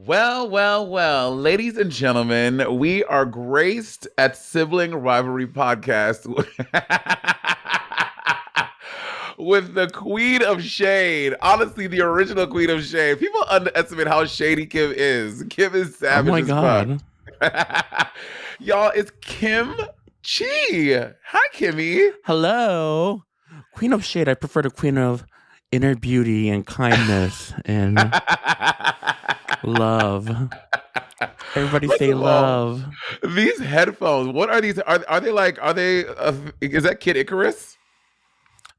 Well, ladies and gentlemen, we are graced at Sibling Rivalry Podcast with the Queen of Shade. Honestly, the original Queen of Shade. People underestimate how shady Kim is. Kim is Oh savage my as God. fuck. Y'all, it's Kim Chi. Hi, Kimmy. Hello. Queen of Shade. I prefer the Queen of Inner Beauty and Kindness and love. Everybody First say of all, love. these headphones, what are these? Is that Kid Icarus?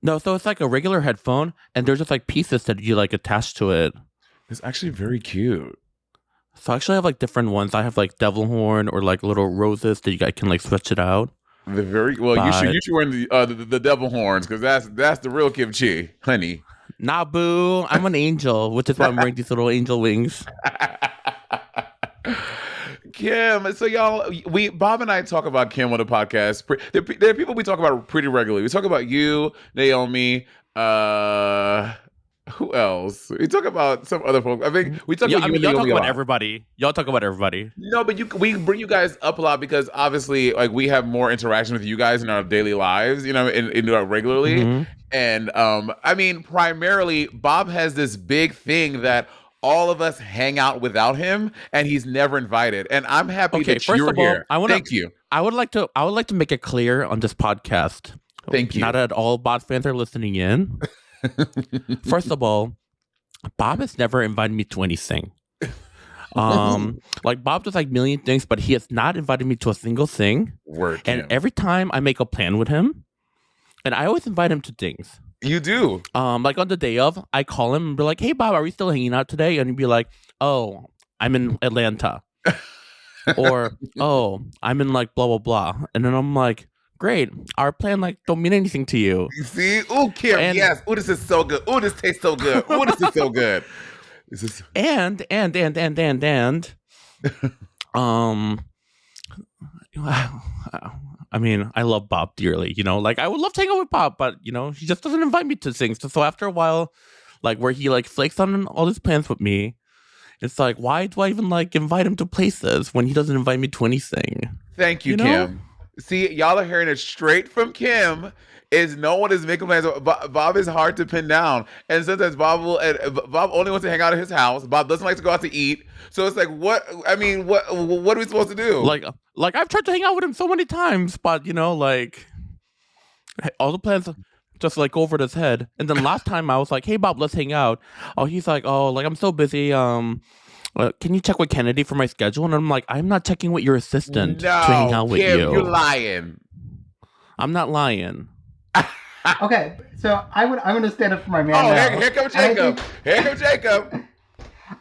No, so it's like a regular headphone and there's just like pieces that you like attach to it. It's actually very cute. So I actually have like different ones. I have like devil horn or like little roses that you guys can like switch it out. The very well, you should wear the devil horns because that's the real Kim Chi, honey. Nah, boo. I'm an angel, which is why I'm wearing these little angel wings. Kim, so y'all, Bob and I talk about Kim on the podcast. There are people we talk about pretty regularly. We talk about you, Naomi. Who else? We talk about some other folks. I think we talk about you. Y'all Naomi talk about everybody. Y'all talk about everybody. No, but we bring you guys up a lot because obviously, like, we have more interaction with you guys in our daily lives, regularly. Mm-hmm. And I mean, primarily, Bob has this big thing that all of us hang out without him, and he's never invited. And I'm happy that you're here. Thank you. I would like to make it clear on this podcast. Thank you. Not that all Bob fans are listening in. First of all, Bob has never invited me to anything. Like Bob does like million things, but he has not invited me to a single thing. And every time I make a plan with him, and I always invite him to things. You do. Like on the day of, I call him and be like, "Hey Bob, are we still hanging out today?" And he'd be like, "Oh, I'm in Atlanta," or "Oh, I'm in like blah blah blah," and then I'm like, "Great, our plan like don't mean anything to you." You see? Ooh, Kim, yes. Ooh, this is so good. Ooh, this tastes so good. Ooh, this is so good. This is I mean, I love Bob dearly, like I would love to hang out with Bob, but he just doesn't invite me to things. So after a while, like where he like flakes on all his plans with me, it's like, why do I even like invite him to places when he doesn't invite me to anything? Thank you, Kim. See, y'all are hearing it straight from Kim. Is no one is making plans. Bob is hard to pin down, and sometimes Bob only wants to hang out at his house. Bob doesn't like to go out to eat. So it's like, what? I mean, what are we supposed to do? Like I've tried to hang out with him so many times, but like all the plans just like go over his head. And then last time I was like, "Hey Bob, let's hang out." Oh, he's like, "Oh, like I'm so busy. Can you check with Kennedy for my schedule?" And I'm like, "I'm not checking with your assistant to hang out with Kim, you. You're lying." I'm not lying. Okay, so I'm gonna stand up for my man. Oh, here comes Jacob. Here comes Jacob.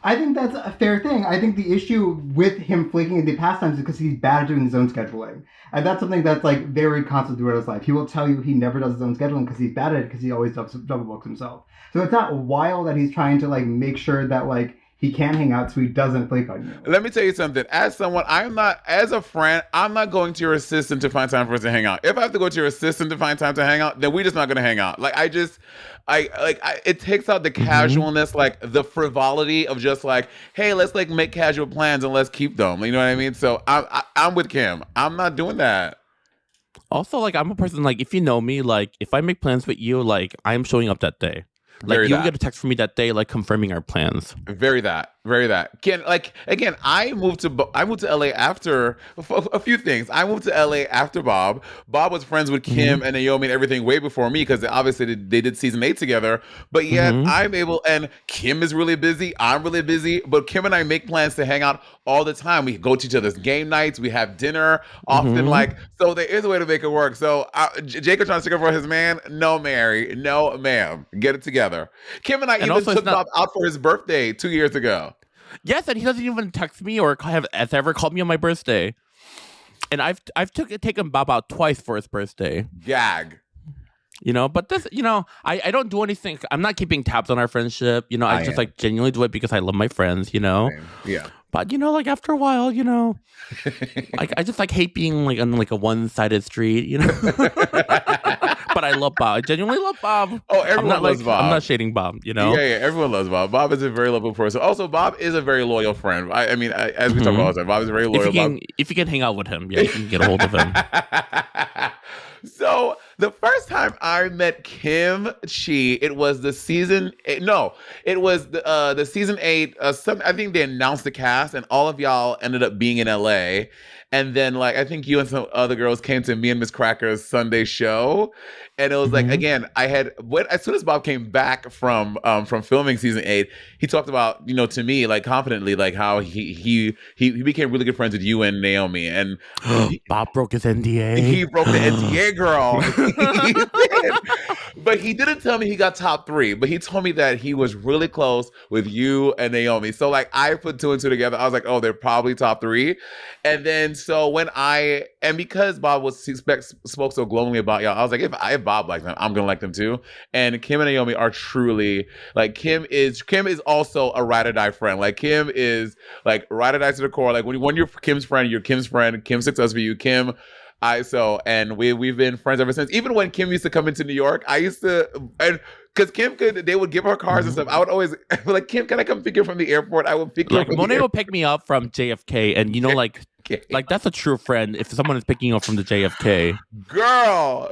I think that's a fair thing. I think the issue with him flaking in the pastimes is because he's bad at doing his own scheduling. And that's something that's like very constant throughout his life. He will tell you he never does his own scheduling because he's bad at it because he always double books himself. So it's not wild that he's trying to like make sure that like he can hang out so he doesn't flake on you. Let me tell you something. As a friend, I'm not going to your assistant to find time for us to hang out. If I have to go to your assistant to find time to hang out, then we're just not going to hang out. Like, it takes out the casualness, like the frivolity of just like, hey, let's like make casual plans and let's keep them. You know what I mean? So I'm with Kim. I'm not doing that. Also, like, I'm a person, like, if you know me, like, if I make plans with you, like, I'm showing up that day. Like, you'll get a text from me that day, like, confirming our plans. Very that. I moved to LA after a few things. I moved to LA after Bob. Bob was friends with Kim and Naomi and everything way before me because obviously they did season 8 together. But yet I'm able, and Kim is really busy. I'm really busy. But Kim and I make plans to hang out all the time. We go to each other's game nights. We have dinner often. So there is a way to make it work. So Jacob trying to stick up for his man. No, Mary. No, ma'am. Get it together. Kim and I even took Bob out for his birthday 2 years ago. Yes, and he doesn't even text me or has ever called me on my birthday. And I've taken Bob out twice for his birthday. Gag. But this, I don't do anything. I'm not keeping tabs on our friendship. I just like genuinely do it because I love my friends, Yeah. But like after a while, like I just like hate being like on like a one-sided street, but I love Bob. I genuinely love Bob. Oh, I'm everyone not loves like Bob. I'm not shading Bob. You know. Yeah, everyone loves Bob. Bob is a very lovable person. Also, Bob is a very loyal friend. I mean, as we talk about all the time, Bob is very loyal. If you can hang out with him, yeah, you can get a hold of him. So the first time I met Kim Chi, it was the season. No, it was the season 8. I think they announced the cast, and all of y'all ended up being in LA. And then, like, I think you and some other girls came to me and Miss Cracker's Sunday show, and it was like, again, as soon as Bob came back from filming season 8, he talked about, to me, like, confidently, like how he became really good friends with you and Naomi, and Bob broke his NDA. He broke the NDA, girl. He did. But he didn't tell me he got top 3, but he told me that he was really close with you and Naomi. So, like, I put 2 and 2 together. I was like, oh, they're probably top 3. And then, so because Bob spoke so glowingly about y'all, I was like, if Bob likes them, I'm going to like them too. And Kim and Naomi are truly, like, Kim is also a ride or die friend. Like, Kim is, like, ride or die to the core. Like, when you're Kim's friend, you're Kim's friend. Kim success for you. Kim, we've been friends ever since. Even when Kim used to come into New York, I used to, and because they would give her cars and stuff. I would always be like, Kim, can I come pick you from the airport? I would pick you up. Monet will pick me up from JFK, and like that's a true friend if someone is picking you up from the JFK. Girl.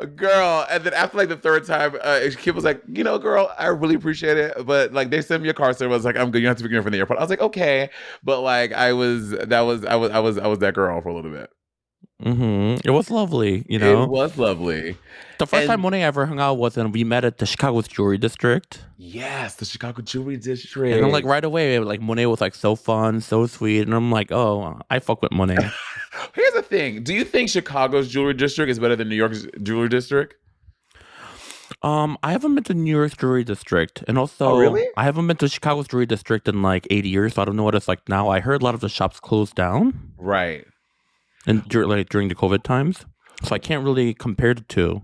And then after like the 3rd time, Kim was like, girl, I really appreciate it, but like they sent me a car, so I was like, I'm good. You don't have to pick me up from the airport. I was like, okay, but like I was that girl for a little bit. It was lovely, It was lovely. The first time Monet ever hung out was when we met at the Chicago's Jewelry District. Yes, the Chicago Jewelry District. And then, like, right away, like, Monet was, like, so fun, so sweet. And I'm like, oh, I fuck with Monet. Here's the thing. Do you think Chicago's Jewelry District is better than New York's Jewelry District? I haven't been to New York's Jewelry District. And also, really? I haven't been to Chicago's Jewelry District in, like, 8 years. So I don't know what it's like now. I heard a lot of the shops closed down. Right. And during the COVID times. So I can't really compare the two.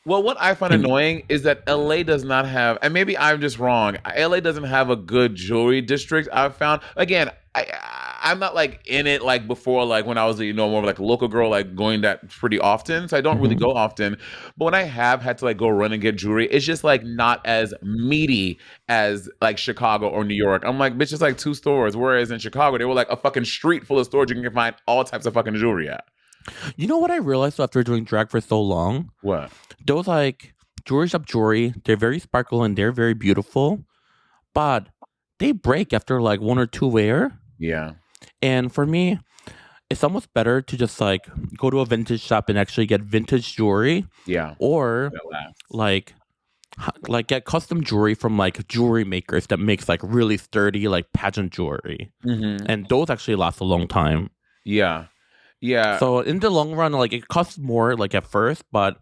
Well, what I find annoying is that LA does not have, and maybe I'm just wrong, LA doesn't have a good jewelry district. I've found, again, I'm not like in it like before, like when I was more of like a local girl, like going that pretty often. So I don't really go often. But when I have had to like go run and get jewelry, it's just like not as meaty as like Chicago or New York. I'm like, bitch, it's like 2 stores. Whereas in Chicago, they were like a fucking street full of stores you can find all types of fucking jewelry at. You know what I realized after doing drag for so long? What? Those like jewelry shop jewelry, they're very sparkle and they're very beautiful, but they break after like 1 or 2 wear. Yeah. And for me, it's almost better to just like go to a vintage shop and actually get vintage jewelry. Yeah. Or like get custom jewelry from like jewelry makers that makes like really sturdy like pageant jewelry. And those actually last a long time. Yeah. Yeah. So in the long run, like it costs more like at first, but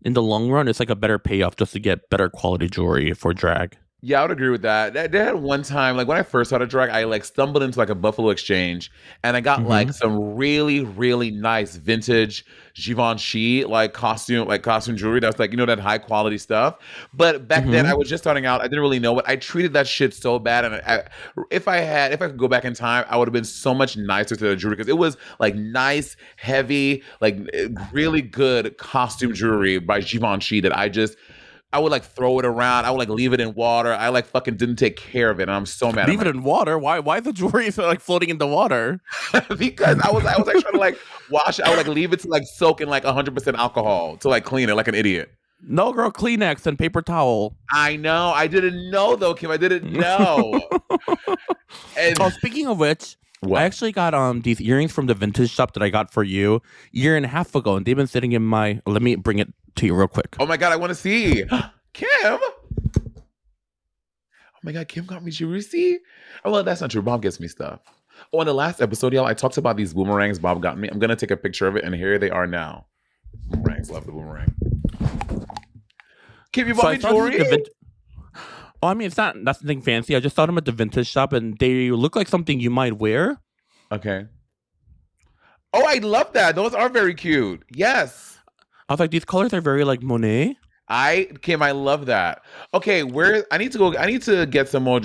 in the long run, it's like a better payoff just to get better quality jewelry for drag. Yeah, I would agree with that. They had one time, like when I first started drag, I like stumbled into like a Buffalo Exchange, and I got like some really, really nice vintage Givenchy like costume jewelry. That's like that high quality stuff. But back then, I was just starting out. I didn't really know it. I treated that shit so bad, and if I could go back in time, I would have been so much nicer to the jewelry because it was like nice, heavy, like really good costume jewelry by Givenchy that I would like throw it around. I would like leave it in water. I like fucking didn't take care of it, and I'm so mad. Leave it in water? Why the jewelry like floating in the water? Because I was like trying to like wash it. I would like leave it to like soak in like 100% alcohol to like clean it like an idiot. No, girl, Kleenex and paper towel. I know. I didn't know though, Kim. I didn't know. Speaking of which, what? I actually got these earrings from the vintage shop that I got for you a year and a half ago, and they've been sitting in my. Let me bring it to you real quick. Oh my god, I want to see Kim. Oh my god, Kim got me jewelry. See? Oh well, that's not true. Bob gets me stuff. Oh, in the last episode, y'all, I talked about these boomerangs Bob got me. I'm gonna take a picture of it, and here they are now. Boomerangs, love the boomerang. Kim, you bought me jewelry? I mean, it's not nothing fancy. I just saw them at the vintage shop, and they look like something you might wear. Okay. Oh, I love that. Those are very cute. Yes. I was like, these colors are very like Monet. Kim, I love that. Okay, where I need to go. I need to get some more.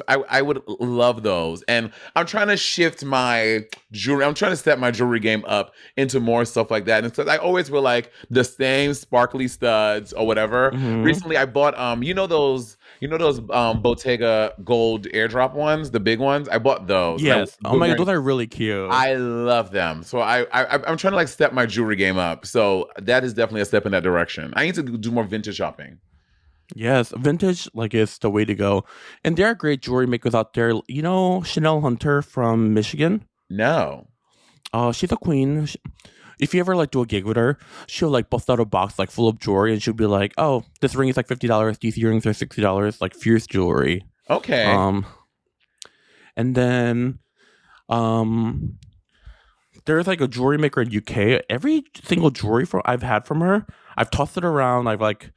I would love those, and I'm trying to shift my jewelry. I'm trying to step my jewelry game up into more stuff like that. And because I always wear like the same sparkly studs or whatever. Hmm. Recently, I bought those Bottega gold airdrop ones, the big ones. I bought those, and Yes. Oh my god, those are really cute. I love them. So I'm trying to like step my jewelry game up. So that is definitely a step in that direction. I need to do more vintage shopping. Yes, vintage like is the way to go. And there are great jewelry makers out there. You know Chanel Hunter from Michigan? No. She's a queen. If you ever like do a gig with her, she'll like bust out a box like full of jewelry and she'll be like, "Oh, this ring is like $50, these earrings are $60," like fierce jewelry. Okay. Um and then um there's like a jewelry maker in UK. Every single jewelry I've had from her, I've tossed it around, I've like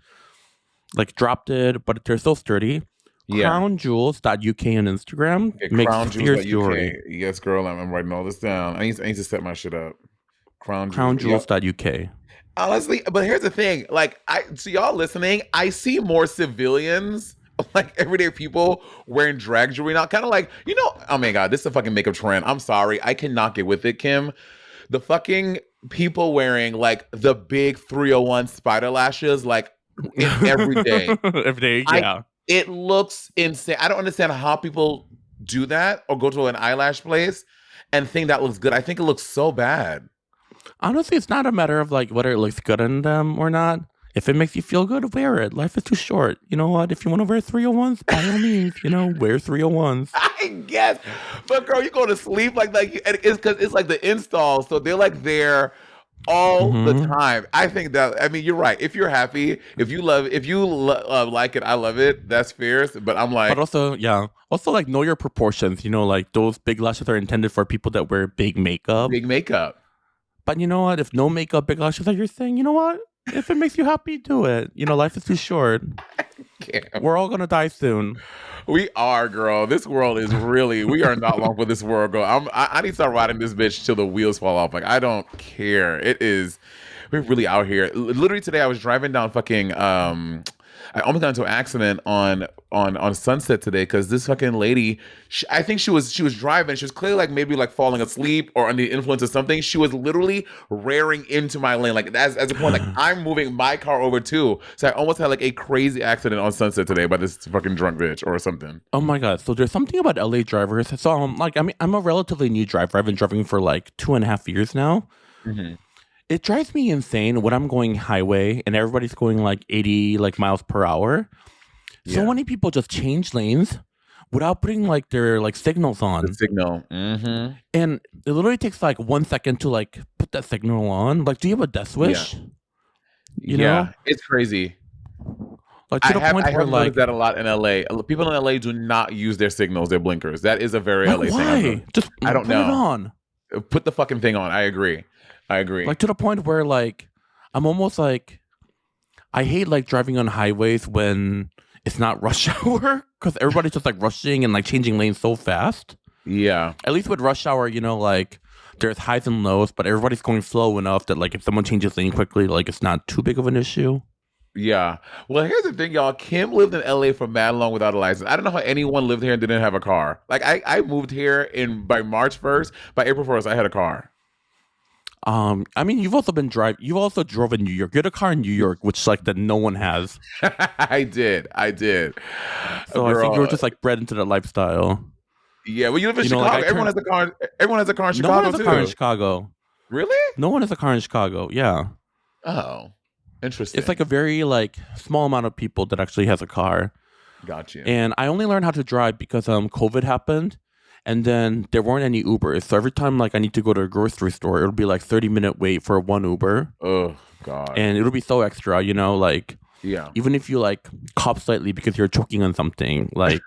dropped it, but they're so sturdy. Yeah. CrownJewels.uk on Instagram Okay, makes Crown fierce Jewels jewelry. UK. Yes, girl, I'm writing all this down. I need to set my shit up. Crown Jewels. Yeah. CrownJewels.uk. Honestly, but here's the thing. Like, to y'all listening, I see more civilians, like everyday people wearing drag jewelry now. Kind of like, oh my God, this is a fucking makeup trend. I'm sorry. I cannot get with it, Kim. The fucking people wearing like the big 301 spider lashes, like every day. Every day, yeah. It looks insane. I don't understand how people do that or go to an eyelash place and think that looks good. I think it looks so bad. Honestly, it's not a matter of like whether it looks good on them or not. If it makes you feel good, wear it. Life is too short. You know what? If you want to wear 301s, by all means, wear 301s. I guess, but girl, you go to sleep it's because it's like the install, so they're like there all the time. I think that you're right. If you're happy, if you like it, I love it. That's fierce. But I'm like, but also, yeah, also like know your proportions. Like those big lashes are intended for people that wear big makeup. Big makeup. But you know what? If no makeup, big lashes are your thing, you know what? If it makes you happy, do it. Life is too short. We're all gonna die soon. We are, girl. This world is we are not long for this world, girl. I need to start riding this bitch till the wheels fall off. Like, I don't care. We're really out here. Literally today, I was driving down fucking, I almost got into an accident on Sunset today because this fucking lady, I think she was driving. She was clearly like maybe like falling asleep or under the influence of something. She was literally rearing into my lane, like as a point, like I'm moving my car over too. So I almost had like a crazy accident on Sunset today by this fucking drunk bitch or something. Oh my god! So there's something about LA drivers. So I'm a relatively new driver. I've been driving for like 2.5 years now. Mm-hmm. It drives me insane when I'm going highway and everybody's going like 80 like miles per hour. So many people just change lanes without putting like their like signals on. The signal. Mm-hmm. And it literally takes like 1 second to like put that signal on. Like, do you have a death wish? Yeah. You know? It's crazy. Like to the point I where have like noticed that a lot in LA. People in LA do not use their signals, their blinkers. That is a very like, LA why? thing. Just I don't put know. it on. Put the fucking thing on. I agree. Like to the point where like I'm almost like I hate like driving on highways when it's not rush hour because everybody's just like rushing and like changing lanes so fast. Yeah. At least with rush hour, like there's highs and lows, but everybody's going slow enough that like if someone changes lane quickly, like it's not too big of an issue. Yeah. Well, here's the thing, y'all. Kim lived in LA for mad long without a license. I don't know how anyone lived here and didn't have a car. Like I moved here by March 1st. By April 1st, I had a car. You've also drove in New York. You had a car in New York, which like that no one has. I did. So I think you were just like bred into that lifestyle. Yeah, well, you live in Chicago. Like everyone has a car. Everyone has a car in Chicago. No one has a car in Chicago. Really? No one has a car in Chicago. Yeah. Oh, interesting. It's like a very like small amount of people that actually has a car. Gotcha. And I only learned how to drive because COVID happened. And then there weren't any Ubers. So every time like I need to go to a grocery store, it'll be like 30-minute wait for one Uber. Oh, God. And it'll be so extra, like yeah. Even if you like cough slightly because you're choking on something, like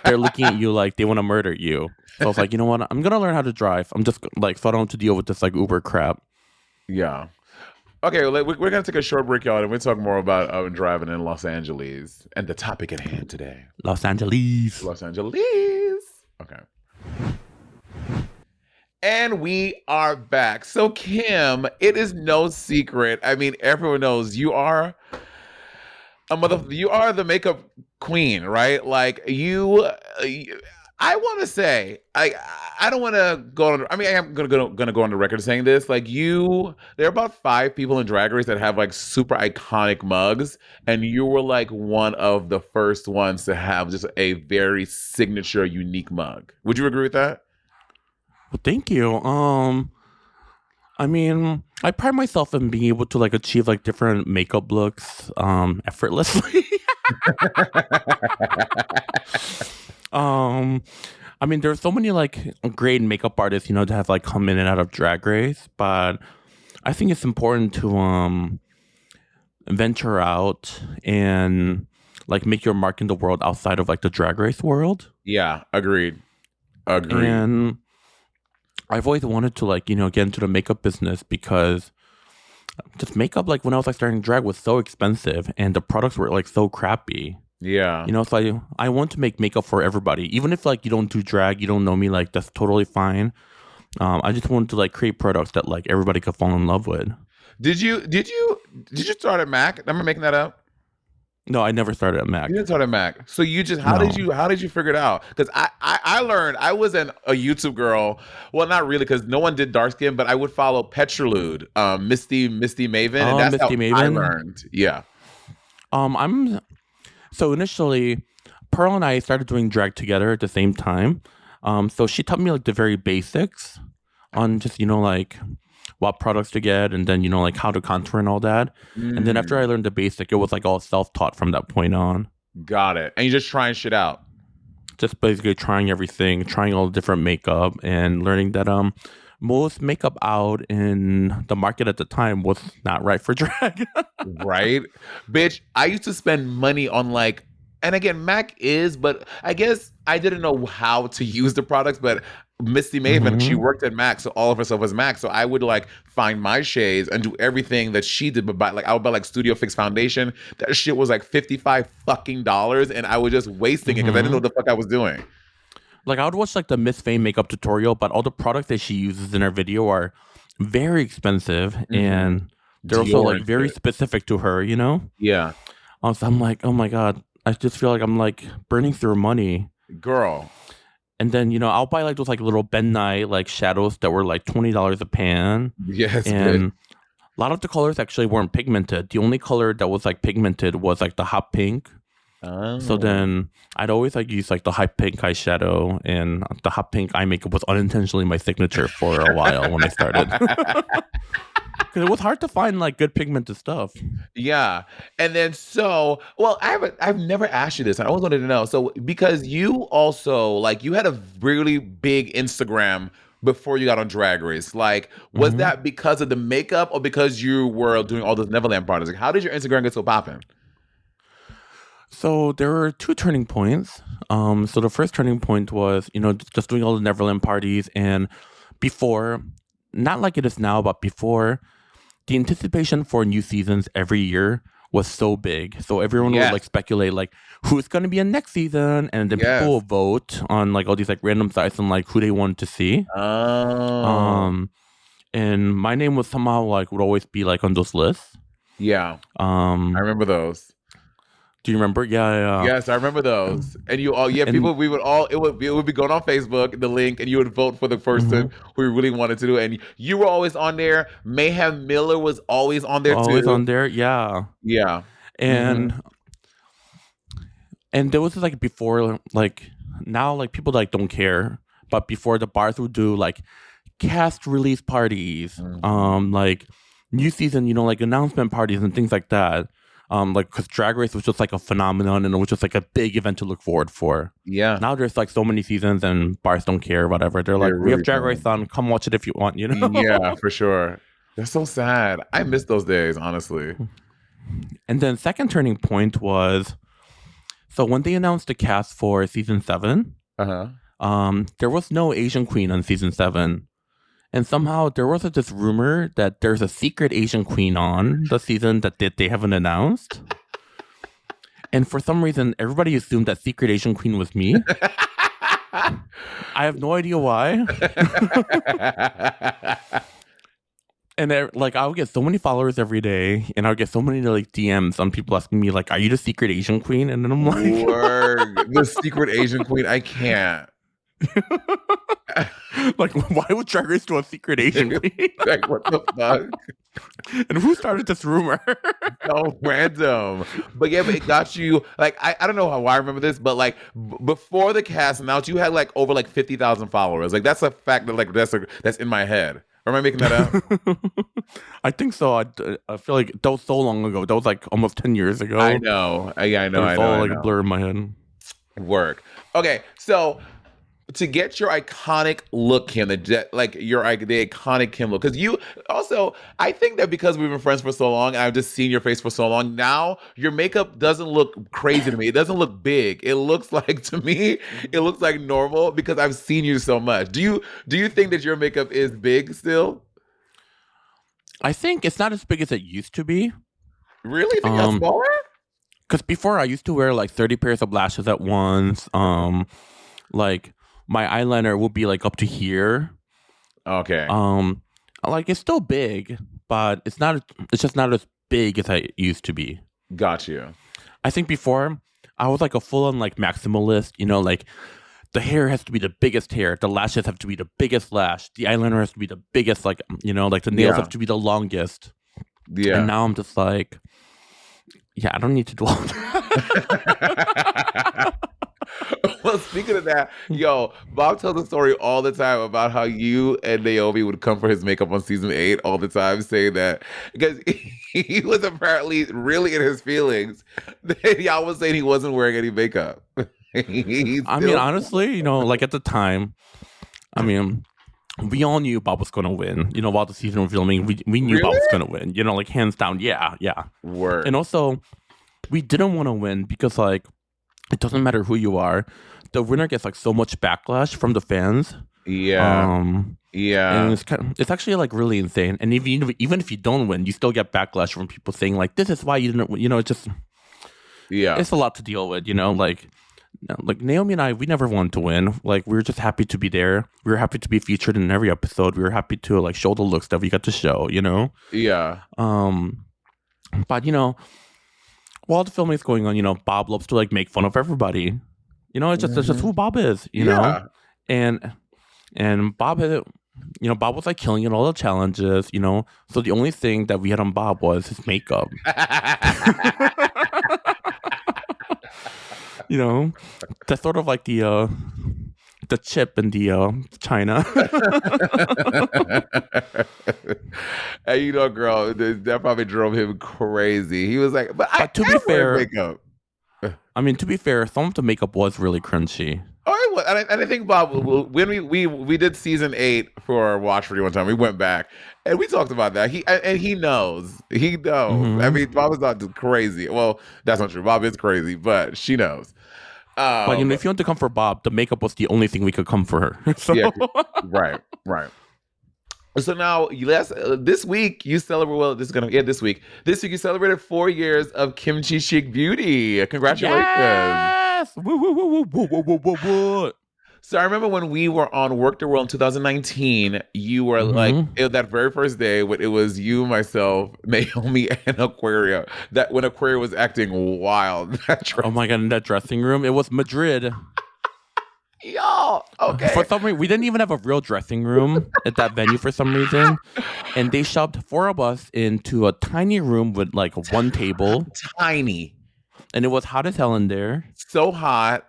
they're looking at you like they want to murder you. So I was like, you know what? I'm going to learn how to drive. I'm just like, so I don't have to deal with this like Uber crap. Yeah. Okay, well, we're going to take a short break, y'all, and we'll talk more about driving in Los Angeles and the topic at hand today. Los Angeles. Okay. And we are back. So, Kim, it is no secret. Everyone knows you are You are the makeup queen, right? Like I want to say, I don't want to go on. I mean, I am gonna go on the record saying this. Like there are about 5 people in Drag Race that have like super iconic mugs, and you were like one of the first ones to have just a very signature, unique mug. Would you agree with that? Well, thank you. I mean, I pride myself in being able to like achieve like different makeup looks effortlessly. um I mean, there's so many like great makeup artists, that have like come in and out of Drag Race, but I think it's important to venture out and like make your mark in the world outside of like the Drag Race world. Yeah, agreed. And I've always wanted to like, get into the makeup business because just makeup, like when I was like starting drag, was so expensive and the products were like so crappy. Yeah. So I want to make makeup for everybody. Even if like you don't do drag, you don't know me, like that's totally fine. I just wanted to like create products that like everybody could fall in love with. Did you start at Mac? Am I making that up? No, I never started at Mac. You didn't start at Mac. So you just how did you figure it out? Because I learned I was a YouTube girl. Well, not really, because no one did dark skin, but I would follow Petralude, Misty Maven, and that's Misty how Maven. I learned. Yeah. So initially, Pearl and I started doing drag together at the same time. So she taught me like the very basics on just like what products to get, and then like how to contour and all that. And then after I learned the basic, it was like all self-taught from that point on. Got it. And you're just trying shit out. Just basically trying everything, trying all the different makeup, and learning that most makeup out in the market at the time was not right for drag. Right? Bitch, I used to spend money on like, and again, Mac is, but I guess I didn't know how to use the products, but Misty Maven, she worked at MAC, so all of her stuff was MAC. So I would like find my shades and do everything that she did, but I would buy like Studio Fix foundation. That shit was like $55 fucking, and I was just wasting it because I didn't know what the fuck I was doing. Like I would watch like the Miss Fame makeup tutorial, but all the products that she uses in her video are very expensive and they're also like very specific to her, Yeah. So I'm like, oh my God, I just feel like I'm like burning through money. Girl. And then, I'll buy like those like little Ben Nye like shadows that were like $20 a pan. Yes. And a lot of the colors actually weren't pigmented. The only color that was like pigmented was like the hot pink. Oh. So then I'd always like use like the hot pink eyeshadow, and the hot pink eye makeup was unintentionally my signature for a while when I started. Because it was hard to find like good pigmented stuff. Yeah. And then I've never asked you this. I always wanted to know. So because you also like you had a really big Instagram before you got on Drag Race. Like, was that because of the makeup or because you were doing all those Neverland parties? Like, how did your Instagram get so popping? So there were 2 turning points. So the first turning point was, just doing all the Neverland parties, and before, not like it is now, but before, the anticipation for new seasons every year was so big. So everyone would like speculate like who's going to be in next season, and then people will vote on like all these like random sites and like who they want to see. Oh. And my name was somehow like would always be like on those lists. Yeah. I remember those. Do you remember? Yeah. Yes, I remember those. And you all, people, we would all, it would be going on Facebook, the link, and you would vote for the person who you really wanted to do. And you were always on there. Mayhem Miller was always on there too. Always on there, yeah. Yeah. And there was like before, like now, like people like don't care. But before, the bars would do like cast release parties, like new season, like announcement parties and things like that. Like, because Drag Race was just like a phenomenon, and it was just like a big event to look forward for. Yeah. Now there's like so many seasons, and bars don't care, whatever. They're like, we have Drag Race on, come watch it if you want, Yeah, for sure. That's so sad. I miss those days, honestly. And then second turning point was, so when they announced the cast for season 7, there was no Asian queen on season 7. And somehow there was this rumor that there's a secret Asian queen on the season that they haven't announced. And for some reason, everybody assumed that secret Asian queen was me. I have no idea why. And like I would get so many followers every day, and I would get so many like DMs on people asking me like, "Are you the secret Asian queen?" And then I'm like, Word. The secret Asian queen. I can't. like, why would Drag Race do a secret Asian queen? Like, what the fuck? And who started this rumor? So random. But yeah, but it got you like I don't know how I remember this, but like before the cast announced, you had like over like 50,000 followers. Like that's a fact that like that's in my head. Or am I making that up? I think so. I feel like that was so long ago. That was like almost 10 years ago. I know. Yeah, I know. It's all like a blur in my head. Work. Okay, so to get your iconic look, Kim, the iconic Kim look, because you also, I think that because we've been friends for so long, and I've just seen your face for so long, now your makeup doesn't look crazy to me. It doesn't look big. It looks like, to me, it looks like normal because I've seen you so much. Do you think that your makeup is big still? I think it's not as big as it used to be. Really? You think it's smaller? Because before I used to wear like 30 pairs of lashes at once. Like my eyeliner will be like up to here. Okay. Like it's still big, but it's just not as big as I used to be. Got you. I think before I was like a full-on like maximalist, you know, like the hair has to be the biggest hair, the lashes have to be the biggest lash, the eyeliner has to be the biggest, like, you know, like the nails have to be the longest. Yeah. And now I'm just like, yeah, I don't need to do all that. Well, speaking of that, yo, Bob tells a story all the time about how you and Naomi would come for his makeup on season 8 all the time, saying that because he was apparently really in his feelings that y'all was saying he wasn't wearing any makeup. I mean, honestly, you know, like at the time, I mean, we all knew Bob was going to win. You know, while the season was filming, we knew Bob was going to win. You know, like hands down, yeah. Word. And also, we didn't want to win because, like, it doesn't matter who you are. The winner gets like so much backlash from the fans. Yeah. Yeah. And it's actually like really insane. And even if you don't win, you still get backlash from people saying like, "This is why you didn't win." You know, it's just it's a lot to deal with. You know, like Naomi and I, we never wanted to win. Like we were just happy to be there. We were happy to be featured in every episode. We were happy to like show the looks that we got to show. You know. Yeah. But you know, while the filming is going on, you know, Bob loves to like make fun of everybody. You know, it's just who Bob is, you know? And Bob had, you know, Bob was like killing in all the challenges, you know? So the only thing that we had on Bob was his makeup. You know? That's sort of like the chip in the China. And you know, girl, that probably drove him crazy. He was like, but to be fair, makeup. I mean, to be fair, some of the makeup was really crunchy. Oh, and I think Bob, when we did season 8 for Watch Party one time, we went back and we talked about that. He knows. Mm-hmm. I mean, Bob is not just crazy. Well, that's not true. Bob is crazy, but she knows. But you know, if you want to come for Bob, the makeup was the only thing we could come for her. So. Yeah, right. So now, this week you celebrate. Well, this is gonna this week. This week you celebrated 4 years of Kimchi Chic Beauty. Congratulations! Yes! Woo, woo, woo, woo, woo, woo, woo, woo. So I remember when we were on Work the World in 2019, you were like that very first day when it was you, myself, Naomi, and Aquaria. That when Aquaria was acting wild. Oh my god! In that dressing room, it was Madrid. Y'all, okay. For some reason, we didn't even have a real dressing room at that venue for some reason. And they shoved 4 of us into a tiny room with like one table. Tiny. And it was hot as hell in there. So hot.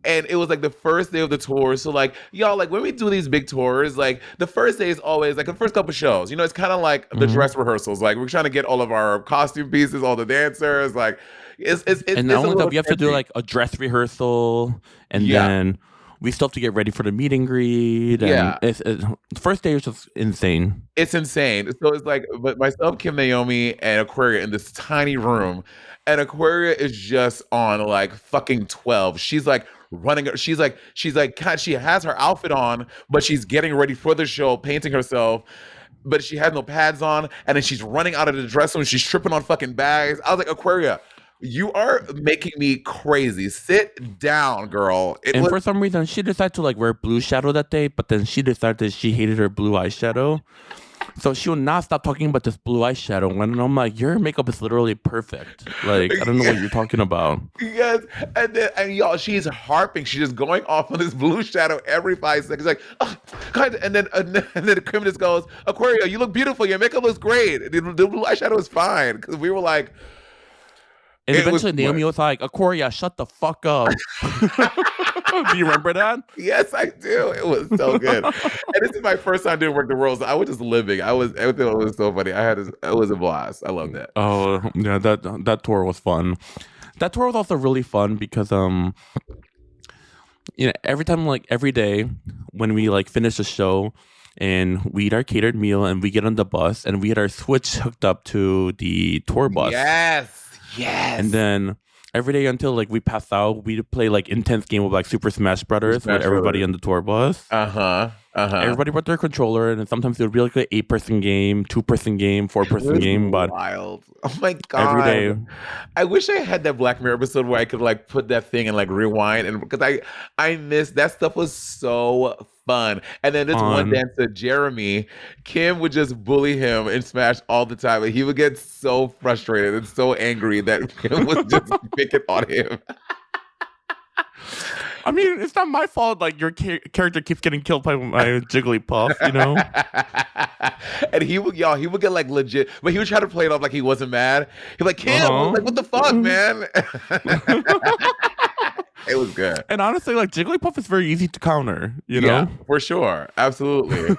And it was like the first day of the tour. So like, y'all, like when we do these big tours, like the first day is always like the first couple shows, you know, it's kind of like the dress rehearsals. Like we're trying to get all of our costume pieces, all the dancers, like it's and not only that, we have to do like a dress rehearsal and then we still have to get ready for the meet and greet. And the first day is just insane. It's insane. So it's like, but myself, Kim, Naomi, and Aquaria in this tiny room, and Aquaria is just on like fucking 12. She's like running. She's like, she has her outfit on, but she's getting ready for the show, painting herself. But she has no pads on, and then she's running out of the dressing room. She's tripping on fucking bags. I was like, Aquaria, you are making me crazy. Sit down, girl. For some reason, she decided to like wear blue shadow that day, but then she decided that she hated her blue eyeshadow. So she will not stop talking about this blue eyeshadow, and I'm like, your makeup is literally perfect. Like, I don't know what you're talking about. Yes, and y'all, she's harping. She's just going off on this blue shadow every 5 seconds. Like, oh, God. And then Kim just goes, Aquaria, you look beautiful. Your makeup looks great. The blue eyeshadow is fine because we were like, And it was eventually Naomi was like, Aquaria, shut the fuck up. Do you remember that? Yes, I do. It was so good. And this is my first time doing Work the World, so I was just living. Everything was so funny. It was a blast. I love that. Oh yeah, that tour was fun. That tour was also really fun because every time, like every day when we like finish the show and we eat our catered meal and we get on the bus and we had our Switch hooked up to the tour bus. Yes. And then every day until like we pass out, we'd play like intense game of like Super Smash Brothers with everybody on the tour bus. Everybody brought their controller, and then sometimes it would be like an 8-person game, 2-person game, 4-person game. But wild. Oh my God. Every day. I wish I had that Black Mirror episode where I could like put that thing and like rewind, and because I missed that stuff. Was so fun. And then this one dancer, Jeremy, Kim would just bully him in Smash all the time, and he would get so frustrated and so angry that Kim was just picking on him. I mean, it's not my fault. Like your character keeps getting killed by my Jigglypuff, you know. And he would get like legit, but he would try to play it off like he wasn't mad. He'd be like, Kim, like, what the fuck, man? It was good. And honestly, like Jigglypuff is very easy to counter, you know? Yeah, for sure. Absolutely.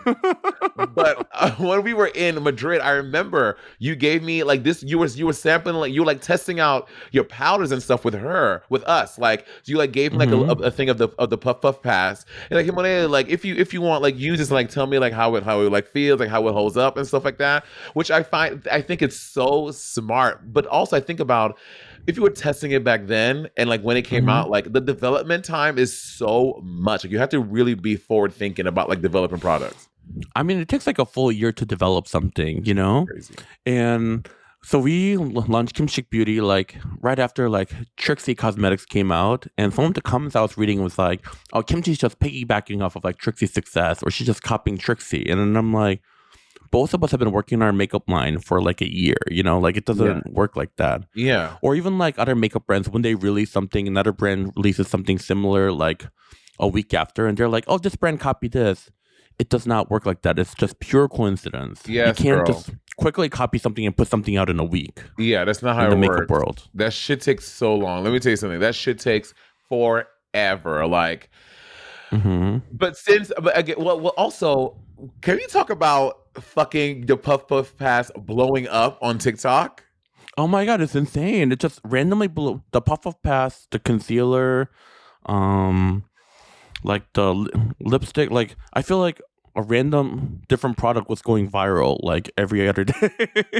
But when we were in Madrid, I remember you gave me like this, you were sampling, like you were like testing out your powders and stuff with us. Like, so you like gave me like a thing of the Puff Pass. And like, Himone, like if you want, like use this, like tell me like how it like feels, like how it holds up and stuff like that. Which I think it's so smart. But also I think about, if you were testing it back then and like when it came out, like the development time is so much. Like you have to really be forward thinking about like developing products. I mean, it takes like a full year to develop something, you know? Crazy. And so we launched Kim Chic Beauty like right after like Trixie Cosmetics came out. And some of the comments I was reading was like, oh, Kimchi's just piggybacking off of like Trixie's success, or she's just copying Trixie. And then I'm like, both of us have been working on our makeup line for like a year, you know, like it doesn't work like that. Yeah. Or even like other makeup brands, when they release something, another brand releases something similar like a week after, and they're like, oh, this brand copied this. It does not work like that. It's just pure coincidence. Yes, you can't just quickly copy something and put something out in a week. Yeah, that's not how in it the works. makeup world. That shit takes so long. Let me tell you something. That shit takes forever. Like, but again, well, also, can you talk about fucking the Puff Pass blowing up on TikTok? Oh my God, it's insane. It just randomly blew the Puff Pass, the concealer, like the lipstick. Like, I feel like a random different product was going viral like every other day.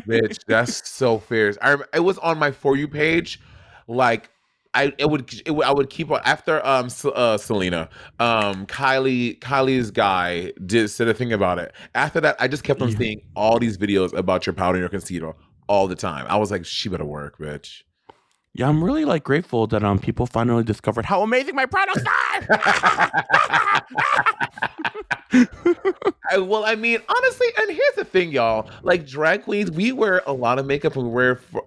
Bitch, that's so fierce. It was on my For You page, like. I would keep on after Selena, Kylie's guy said a thing about it. After that, I just kept on seeing all these videos about your powder and your concealer all the time. I was like, she better work, bitch. Yeah, I'm really like grateful that people finally discovered how amazing my products are. Well, I mean, honestly, and here's the thing, y'all. Like drag queens, we wear a lot of makeup and we wear it for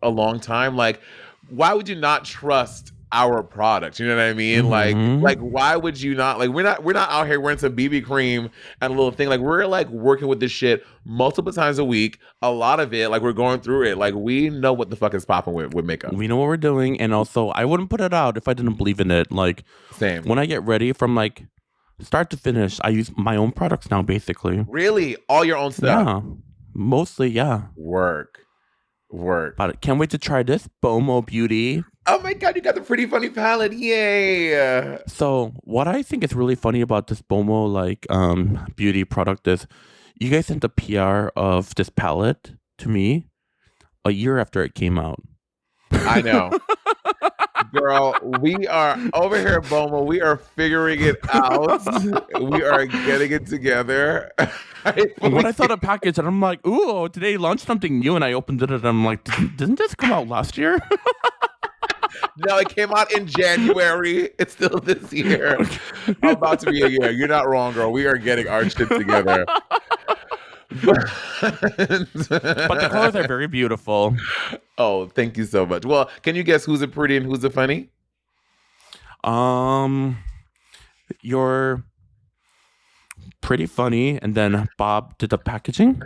a long time. Like, why would you not trust our product? You know what I mean? Like why would you not? Like we're not out here wearing some BB cream and a little thing. Like we're like working with this shit multiple times a week. A lot of it, like we're going through it. Like we know what the fuck is popping with makeup. We know what we're doing, and also I wouldn't put it out if I didn't believe in it. Like same. When I get ready from like start to finish, I use my own products now, basically. Really, all your own stuff? Yeah, mostly. Yeah. Work. But can't wait to try this Bomo Beauty. Oh my God, you got the Pretty Funny palette. Yay. So what I think is really funny about this Bomo like beauty product is you guys sent the PR of this palette to me a year after it came out. I know. Girl, we are over here at Bomo. We are figuring it out. We are getting it together. When I saw the package and I'm like, ooh, today launched something new, and I opened it and I'm like, didn't this come out last year? No, it came out in January. It's still this year. I'm about to be a year. You're not wrong, girl. We are getting our shit together. But the colors are very beautiful. Oh, thank you so much. Well, can you guess who's a pretty and who's a funny? You're pretty funny, and then Bob did the packaging.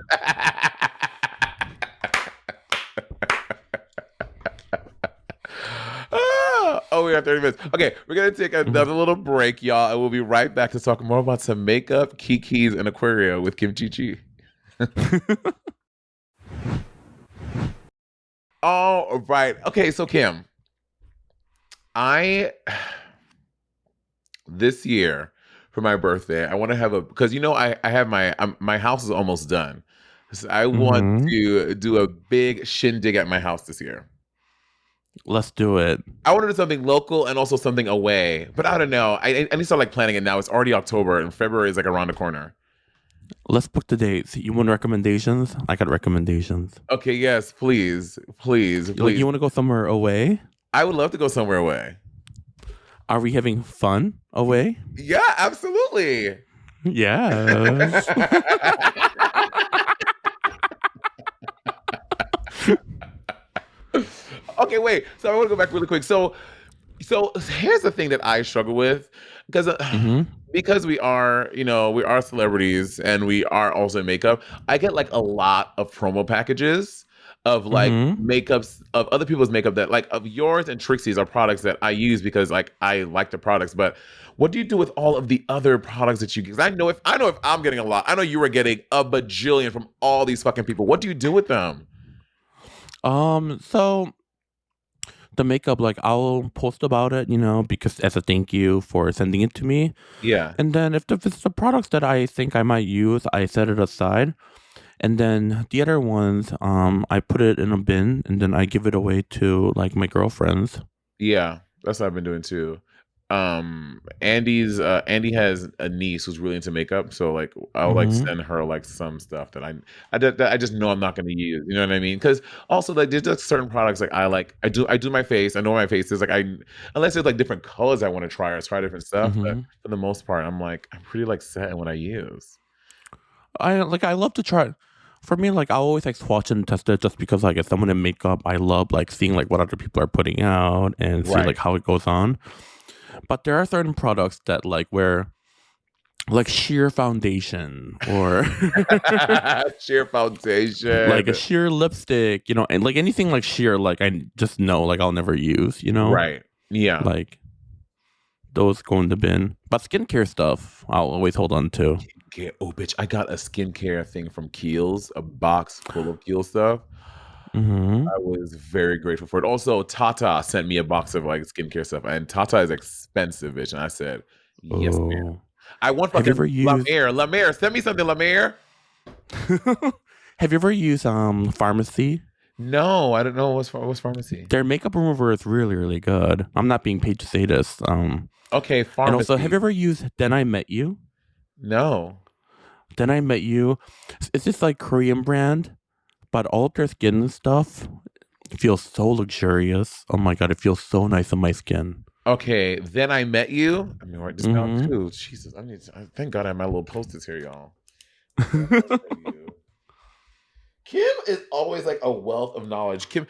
Oh, we have 30 minutes. Okay, we're gonna take another little break, y'all, and we'll be right back to talk more about some makeup, kikis, and Aquaria with Kim Chi Chi. All right. Okay, so Kim, I this year for my birthday, I want to have because I have my house is almost done. So I want to do a big shindig at my house this year. Let's do it. I want to do something local and also something away, but I don't know. I need to start like planning it now. It's already October and February is like around the corner. Let's book the dates. You want recommendations? I got recommendations. Okay, yes, please. You want to go somewhere away? I would love to go somewhere away. Are we having fun away? Yeah, absolutely. Yes. Okay, wait. So I want to go back really quick. So here's the thing that I struggle with because we are celebrities and we are also in makeup. I get like a lot of promo packages of like makeups of other people's makeup that like of yours and Trixie's are products that I use because like I like the products. But what do you do with all of the other products that you get? Because I know if I'm getting a lot, I know you were getting a bajillion from all these fucking people. What do you do with them? So the makeup, like I'll post about it, because as a thank you for sending it to me. Yeah. And then if it's the products that I think I might use, I set it aside. And then the other ones, I put it in a bin and then I give it away to like my girlfriends. Yeah, that's what I've been doing too. Andy has a niece who's really into makeup, so like I'll like send her like some stuff that I just know I'm not going to use. You know what I mean? Because also like there's just certain products like I do my face. I know my face is like unless there's like different colors I want to try or try different stuff. But for the most part, I'm pretty like set in what I use. I love to try. For me, like I always like swatch and test it just because like as someone in makeup, I love like seeing like what other people are putting out and see like how it goes on. But there are certain products that like where like sheer foundation or sheer foundation, like a sheer lipstick, and like anything like sheer, like I just know like I'll never use, Right. Yeah. Like those go in the bin. But skincare stuff, I'll always hold on to. Oh, bitch! I got a skincare thing from Kiehl's, a box full of Kiehl's stuff. I was very grateful for it. Also, Tata sent me a box of like skincare stuff, and Tata is expensive, bitch. And I said, "Yes, ma'am." I want fucking La Mer. Send me something, La Mer. Have you ever used Pharmacy? No, I don't know what's Pharmacy. Their makeup remover is really, really good. I'm not being paid to say this. Okay, Pharmacy. And also, have you ever used Then I Met You? No. Then I Met You. It's this like Korean brand, but all of their skin and stuff feels so luxurious. Oh my god, it feels so nice on my skin. Okay, Then I Met You. I mean, write this down too. Jesus, thank God I have my little posters here, y'all. Kim is always like a wealth of knowledge. Kim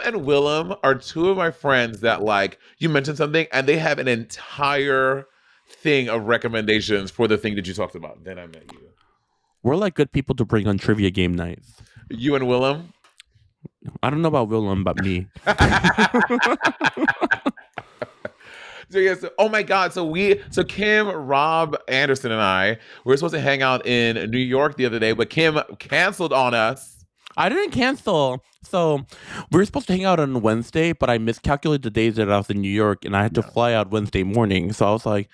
and Willem are two of my friends that like you mentioned something and they have an entire thing of recommendations for the thing that you talked about. Then I Met You. We're like good people to bring on trivia game nights. You and Willem? I don't know about Willem, but me. So yes, oh my God. So Kim, Rob Anderson, and I were supposed to hang out in New York the other day, but Kim canceled on us. I didn't cancel. So we were supposed to hang out on Wednesday, but I miscalculated the days that I was in New York and I had to fly out Wednesday morning. So I was like,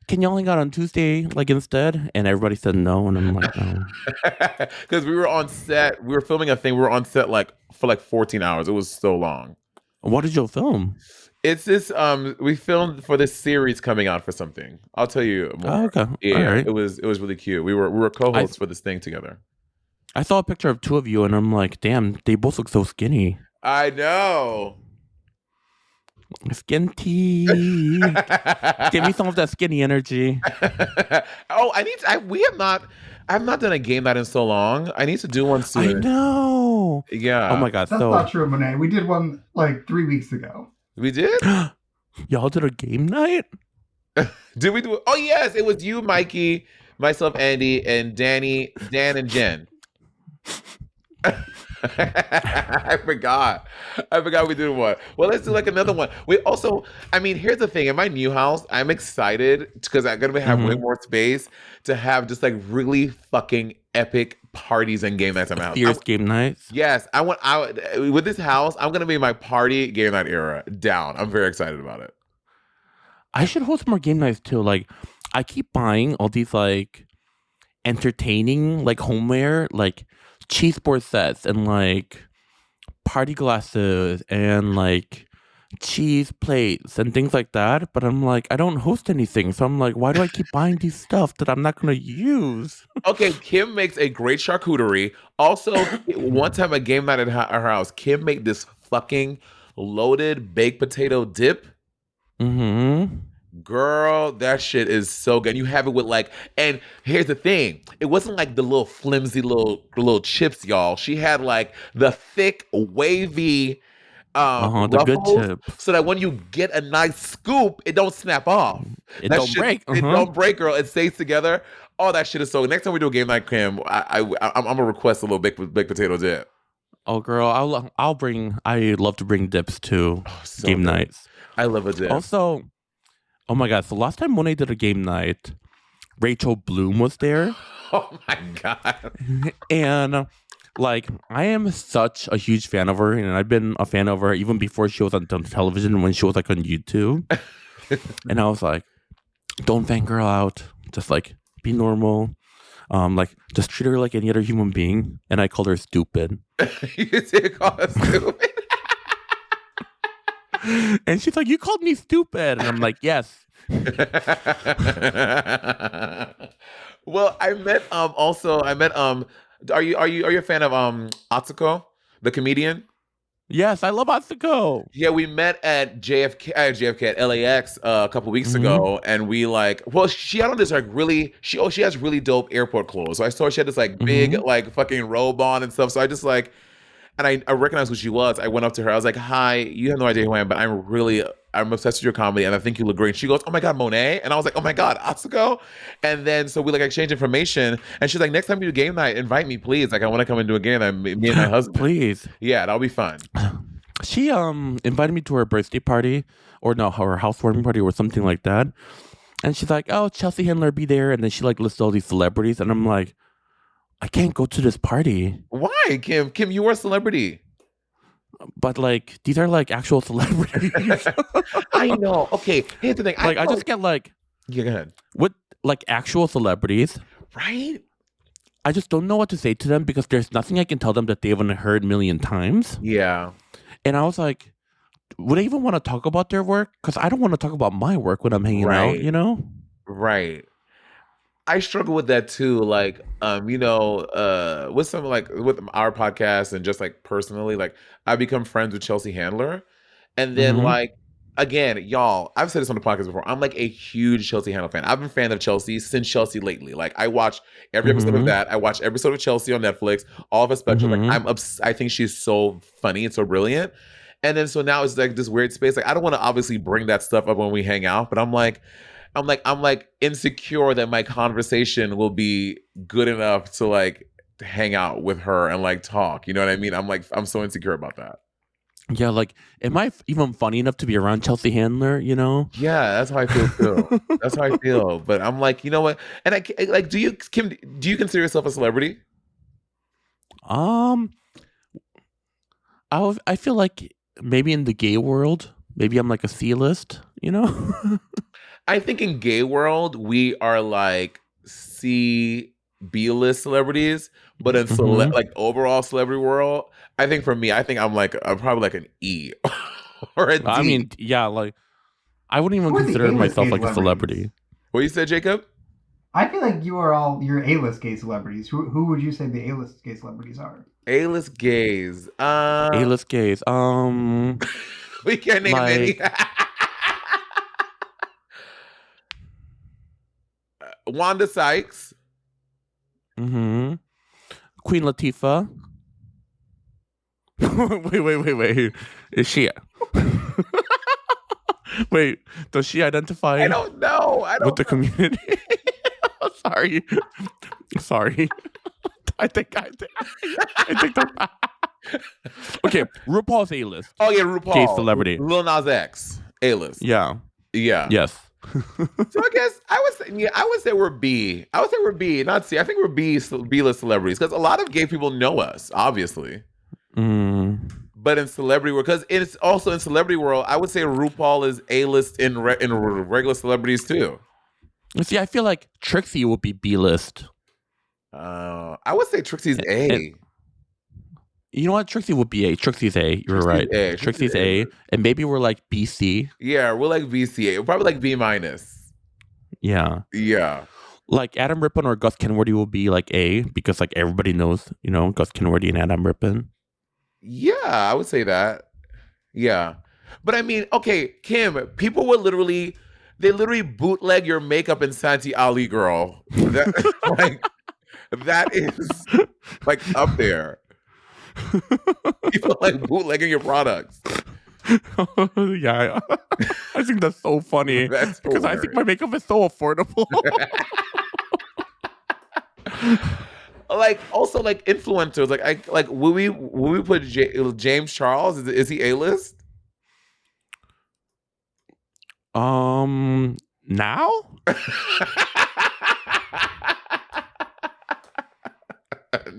can y'all hang out on Tuesday like instead? And everybody said no. And I'm like, no. Because we were on set. We were filming a thing. We were on set like for like 14 hours. It was so long. What did you film? It's this we filmed for this series coming out for something. I'll tell you more. Oh, okay. Yeah, all right. it was really cute. We were co-hosts for this thing together. I saw a picture of two of you and I'm like, damn, they both look so skinny. I know. Skin tea. Give me some of that skinny energy. Oh, we have not. I've not done a game night in so long. I need to do one I soon. know. Oh Yeah. my god. That's So not true, Monet. We did one like 3 weeks ago. We did? y'all did a game night? Did we do it? Oh yes, it was you, Mikey, myself, Andy, and Danny, Dan, and Jen. I forgot. I forgot we did one. Well, let's do like another one. We also, I mean, here's the thing. In my new house, I'm excited because I'm gonna have way more space to have just like really fucking epic parties and game nights in my house. Fierce game nights. Yes, with this house, I'm gonna be my party game night era down. I'm very excited about it. I should host more game nights too. Like, I keep buying all these like entertaining like homeware, like cheese board sets and like party glasses and like cheese plates and things like that. But I'm like, I don't host anything, so I'm like, why do I keep buying these stuff that I'm not gonna use? Okay, Kim makes a great charcuterie. Also, one time a game night at her house, Kim made this fucking loaded baked potato dip. Mm-hmm. Girl, that shit is so good. You have it with like, and here's the thing: it wasn't like the little flimsy little chips, y'all. She had like the thick, wavy The good ruffles, chips. so that when you get a nice scoop, it don't snap off. It That don't shit, break. It don't break, girl. It stays together. Oh, that shit is so. Next time we do a game night, Kim, I'm gonna request a little baked potato dip. Oh, girl, I'll bring. I love to bring dips to So game good. nights. I love a dip. Also, oh my god! So last time Monet did a game night, Rachel Bloom was there, Oh my god. and like I am such a huge fan of her, and I've been a fan of her even before she was on television when she was like on YouTube. And I was like, don't fangirl out, just like be normal, like just treat her like any other human being. And I called her stupid. You did call us stupid. And she's like, you called me stupid. And I'm like, yes. Well, I met are you a fan of Atsuko, the comedian? Yes, I love Atsuko. Yeah, we met at JFK at LAX a couple weeks Mhm. ago, and we like, well, she had on this like really, she has really dope airport clothes. So I saw she had this like big like fucking robe on and stuff. So I just like, and I recognized who she was. I went up to her. I was like, "Hi, you have no idea who I am, but I'm obsessed with your comedy, and I think you look great." And she goes, "Oh my god, Monet!" And I was like, "Oh my god, Atsuko!" And then so we like exchanged information, and she's like, "Next time you do game night, invite me, please. Like, I want to come and do a game night, me and my husband. Please. Yeah, that'll be fun." She invited me to her birthday party, or no, her housewarming party, or something like that. And she's like, "Oh, Chelsea Handler be there," and then she like lists all these celebrities, and I'm like, I can't go to this party. Why, Kim? Kim, you are a celebrity. But like these are like actual celebrities. I know. Okay, here's the thing. Like I just get like, yeah, go ahead. with like actual celebrities, Right? I just don't know what to say to them because there's nothing I can tell them that they haven't heard a million times. Yeah. And I was like, would I even want to talk about their work? Because I don't want to talk about my work when I'm hanging out, Right. you know? Right. I struggle with that too. Like, with some like with our podcast and just like personally, like I become friends with Chelsea Handler. And then Mhm. like again, y'all, I've said this on the podcast before. I'm like a huge Chelsea Handler fan. I've been a fan of Chelsea since Chelsea lately. Like I watch every episode of Mhm. that. I watch every episode of Chelsea on Netflix, all of her specials. Mhm. Like I think she's so funny and so brilliant. And then so now it's like this weird space. Like I don't want to obviously bring that stuff up when we hang out, but I'm like insecure that my conversation will be good enough to like hang out with her and like talk. You know what I mean? I'm so insecure about that. Yeah, like, am I even funny enough to be around Chelsea Handler, you know? Yeah, that's how I feel too. That's how I feel. But I'm like, you know what? And I like, Kim, do you consider yourself a celebrity? I feel like maybe in the gay world, maybe I'm like a C-list, you know? I think in gay world, we are like B-list celebrities, but in Mhm. like overall celebrity world, I think for me, I think I'm probably like an E or a D. I mean, yeah, like, I wouldn't even Who are the consider A-list myself gay like a celebrities? celebrity. What you said, Jacob? I feel like you are all your A-list gay celebrities. Who would you say the A-list gay celebrities are? A-list gays. A-list gays. We can't name any. Wanda Sykes. Mm-hmm. Queen Latifah. wait. Is she? Wait, does she identify I don't know. with the community? Sorry. I think the. Okay, RuPaul's A-list. Oh yeah, RuPaul. Gay celebrity. Lil Nas X. A-list. Yeah. Yeah. Yes. So I guess I would say we're B. I would say we're B, not C. I think we're B-list celebrities because a lot of gay people know us, obviously. But in celebrity world, because it's also in celebrity world, I would say RuPaul is A-list in regular celebrities too. See, I feel like Trixie will be B-list. I would say Trixie's A. And you know what? Trixie would be A. Trixie's A. You're right. A. Trixie's A. And maybe we're like BC. Yeah, we're like BCA. We're probably like B-. Yeah. Yeah. Like Adam Rippon or Gus Kenworthy will be like A because like everybody knows, Gus Kenworthy and Adam Rippon. Yeah, I would say that. Yeah. But I mean, okay, Kim, people would literally bootleg your makeup in Santi Ali, girl. That is like up there. People like bootlegging your products. Yeah, I think that's so funny. That's because I think my makeup is so affordable. Like also like influencers, like will we put James Charles? Is he A-list? Now?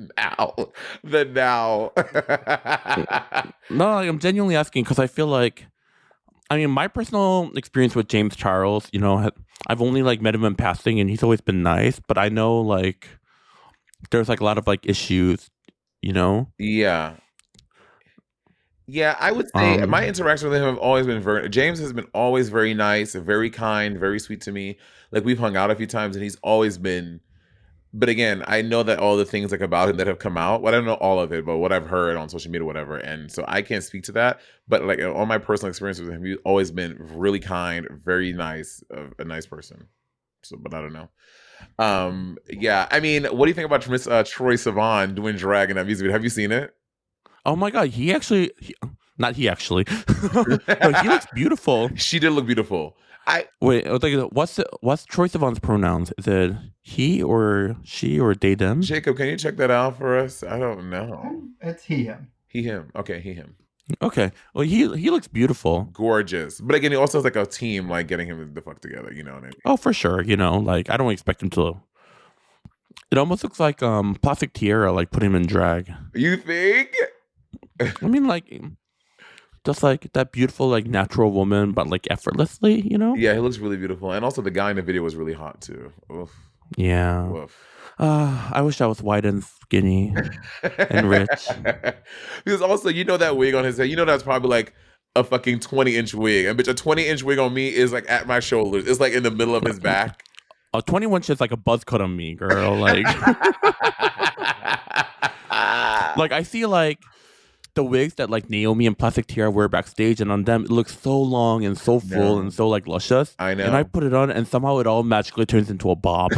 now. No, I'm genuinely asking because I feel like, I mean, my personal experience with James Charles, I've only like met him in passing, and he's always been nice. But I know like there's like a lot of like issues, Yeah. Yeah, I would say my interaction with him have always been James has been always very nice, very kind, very sweet to me. Like we've hung out a few times and he's always been, but again, I know that all the things like about him that have come out, well, I don't know all of it, but what I've heard on social media, whatever. And so I can't speak to that, but like all my personal experiences with him, he's always been really kind, very nice, a nice person. So, but I don't know. Yeah, I mean, what do you think about Miss Troye Sivan doing drag in that music video? Have you seen it? Oh my God, not he actually. No, he looks beautiful. She did look beautiful. Wait, what's Troye Sivan's pronouns? Is it he or she or they them? Jacob, can you check that out for us? I don't know. It's he him. He him. Okay, he him. Okay. Well, he looks beautiful. Gorgeous. But again, he also has like a team like getting him the fuck together, you know what I mean? Oh, for sure. Like I don't expect him to. It almost looks like Plastic Tiara like put him in drag. You think? I mean, like, just like that beautiful, like natural woman, but like effortlessly, Yeah, he looks really beautiful, and also the guy in the video was really hot too. Oof. Yeah. Oof. I wish I was white and skinny and rich. Because also, that wig on his head, that's probably like a fucking 20-inch wig, and bitch, a 20-inch wig on me is like at my shoulders. It's like in the middle of his back. A 21 is like a buzz cut on me, girl. Like, like I see like the wigs that like Naomi and Plastic Tiara wear backstage, and on them it looks so long and so full and so like luscious. I know. And I put it on, and somehow it all magically turns into a bob,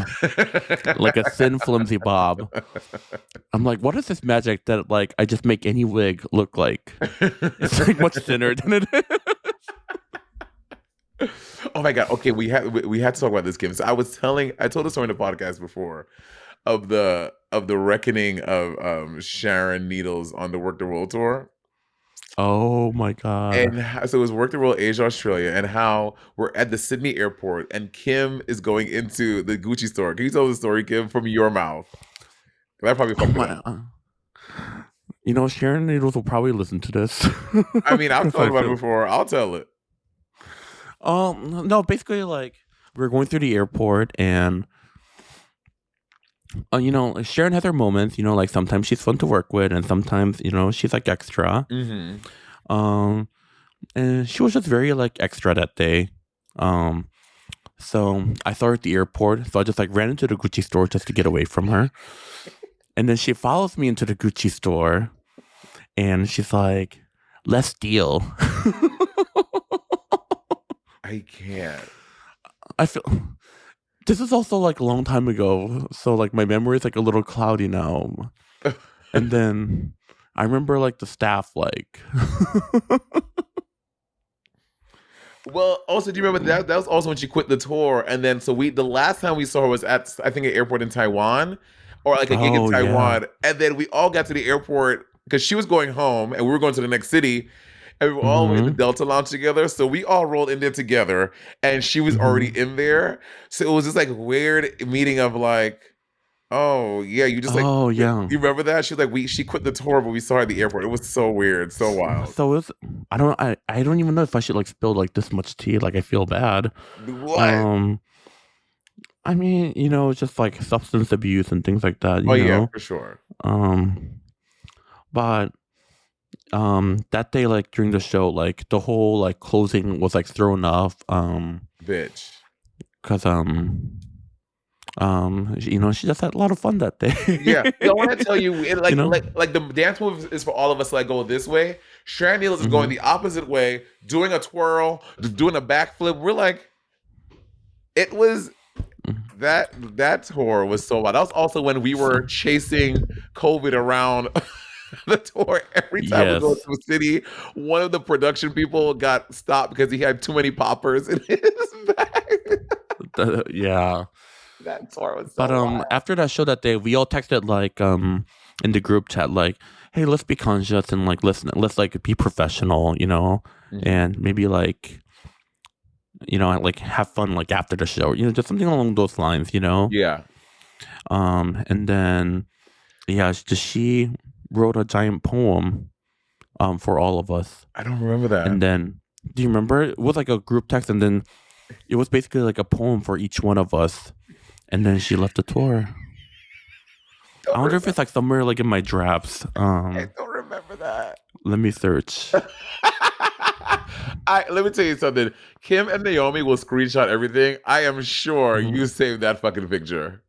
like a thin, flimsy bob. I'm like, what is this magic that like I just make any wig look like? It's like much thinner than it is. Oh my God. Okay, we had to talk about this, Kim. So I told the story in the podcast before of the reckoning of Sharon Needles on the Work the World tour. Oh my God. And so it was Work the World Asia Australia, and how we're at the Sydney airport and Kim is going into the Gucci store. Can you tell the story, Kim, from your mouth? That probably fucked up. Sharon Needles will probably listen to this. I mean, I've talked about it before. I'll tell it. No, basically, like, we're going through the airport, and Sharon has her moments. Like sometimes she's fun to work with, and sometimes she's like extra. Mm-hmm. And she was just very like extra that day. So I saw her at the airport, so I just like ran into the Gucci store just to get away from her. And then she follows me into the Gucci store, and she's like, "Let's deal." I can't. I feel This is also like a long time ago, so like my memory is like a little cloudy now. And then I remember like the staff like. Well, also, do you remember that was also when she quit the tour, and then so the last time we saw her was at, I think, an airport in Taiwan, or like a gig in Oh yeah. Taiwan, and then we all got to the airport because she was going home and we were going to the next city, and we were all in the Mm-hmm. Delta Lounge together. So we all rolled in there together, and she was already Mm-hmm. in there. So it was just like weird meeting of like, oh yeah, you just like Oh yeah. you remember that? She was like she quit the tour, but we saw her at the airport. It was so weird, so wild. So it's I don't even know if I should like spill like this much tea. Like I feel bad. What? Um, I mean, it's just like substance abuse and things like that. Oh yeah, for sure. Um, but that day like during the show, like the whole like closing was like thrown off. Bitch. Cause she just had a lot of fun that day. Yeah, I want to tell you, like, You know. like the dance move is for all of us to like go this way. Sharon Needles is going Mm-hmm. the opposite way, doing a twirl, doing a backflip. We're like, it was that tour was so wild. That was also when we were chasing COVID around the tour. Every time we go Yes. to a city, one of the production people got stopped because he had too many poppers in his bag. Yeah. That tour was so But wild. after that show that day, we all texted like in the group chat like, "Hey, let's be conscious and like let's like be professional, Mhm. and maybe like like have fun like after the show, just something along those lines, Yeah. And then she wrote a giant poem for all of us, I don't remember that. and then do you remember it was like a group text, and then it was basically like a poem for each one of us, and then she left the tour. I wonder if it's like somewhere like in my drafts. I don't remember that. Let me search. Let me tell you something. Kim and Naomi will screenshot everything. I am sure Mhm. you saved that fucking picture.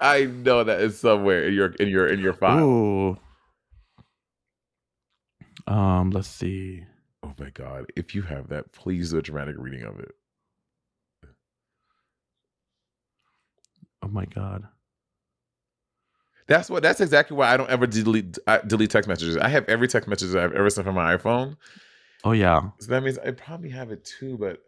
I know that is somewhere in your file. Ooh. Let's see. Oh my god! If you have that, please do a dramatic reading of it. Oh my god. That's exactly why I don't ever delete text messages. I have every text message that I've ever sent from my iPhone. Oh yeah. So that means I probably have it too, but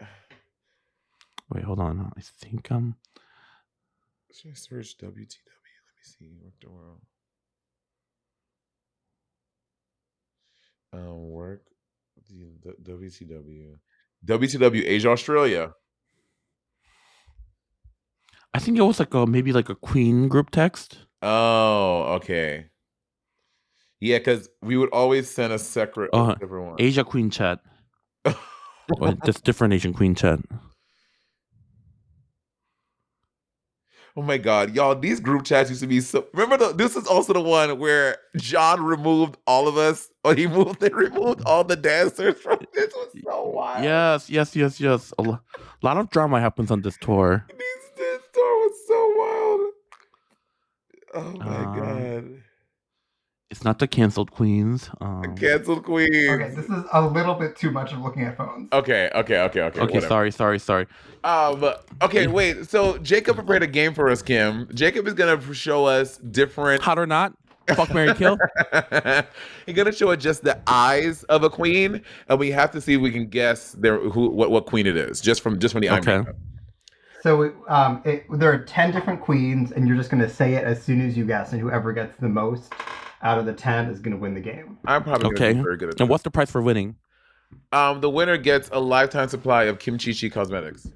Wait, hold on. I think should I search WTW? Let me see. Work the world. Work the WTW. WTW Asia Australia. I think it was like maybe like a Queen group text. Oh, okay. Yeah, because we would always send a separate one. Asia Queen chat. Or just different Asian Queen chat. Oh my god, y'all! These group chats used to be so. Remember, this is also the one where John removed all of us, or they removed all the dancers from. This was so wild. Yes. A lot of drama happens on this tour. This tour was so wild. Oh my god! It's not the canceled queens. Canceled queens. Okay, this is a little bit too much of looking at phones. Okay. Okay, Whatever. sorry. Okay, wait. So Jacob prepared a game for us, Kim. Jacob is gonna show us different. Hot or not? Fuck, marry, kill. He's gonna show us just the eyes of a queen, and we have to see if we can guess what queen it is just from the eye makeup. So there are 10 different queens, and you're just going to say it as soon as you guess, and whoever gets the most out of the 10 is going to win the game. I'm probably gonna be very good at that. And what's the price for winning? The winner gets a lifetime supply of Kim Chi Chi cosmetics.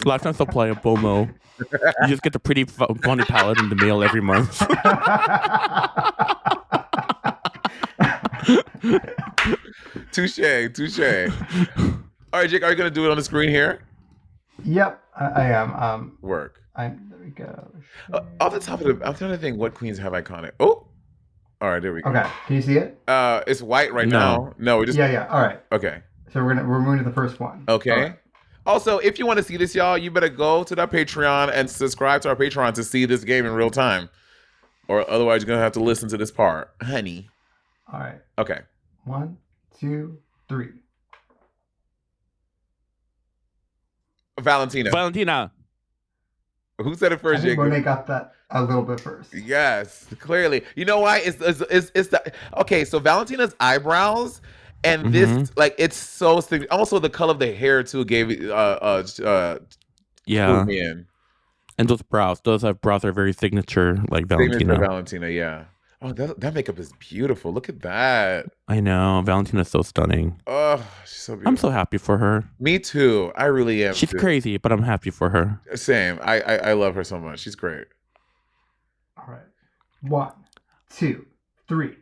Lifetime supply of Bomo. You just get the pretty bunny palette in the mail every month. Touche. All right, Jake, are you gonna do it on the screen here? Yep, I am. Work. There we go. Off the top of I'm trying to think what queens have iconic. Oh, all right, there we go. Okay, can you see it? It's white right now. No, we just yeah. All right. Okay. So we're moving to the first one. Okay. Right. Also, if you want to see this, y'all, you better go to our Patreon and subscribe to our Patreon to see this game in real time, or otherwise you're gonna have to listen to this part, honey. All right. Okay. 1, 2, 3. Valentina. Valentina. Who said it I first, think Jacob? Monet got that a little bit first. Yes, clearly. You know why? It's the okay. So Valentina's eyebrows and this Mm-hmm. like it's so also the color of the hair too gave it clued Yeah. me in. And those brows. Those brows are very signature, like Signature Valentina. Valentina, yeah. Oh, that makeup is beautiful. Look at that. I know. Valentina's so stunning. Oh, she's so I'm so beautiful. happy for her. Me too. I really am She's too. crazy, but I'm happy for her. Same. I love her so much. She's great. All right. 1, 2, 3.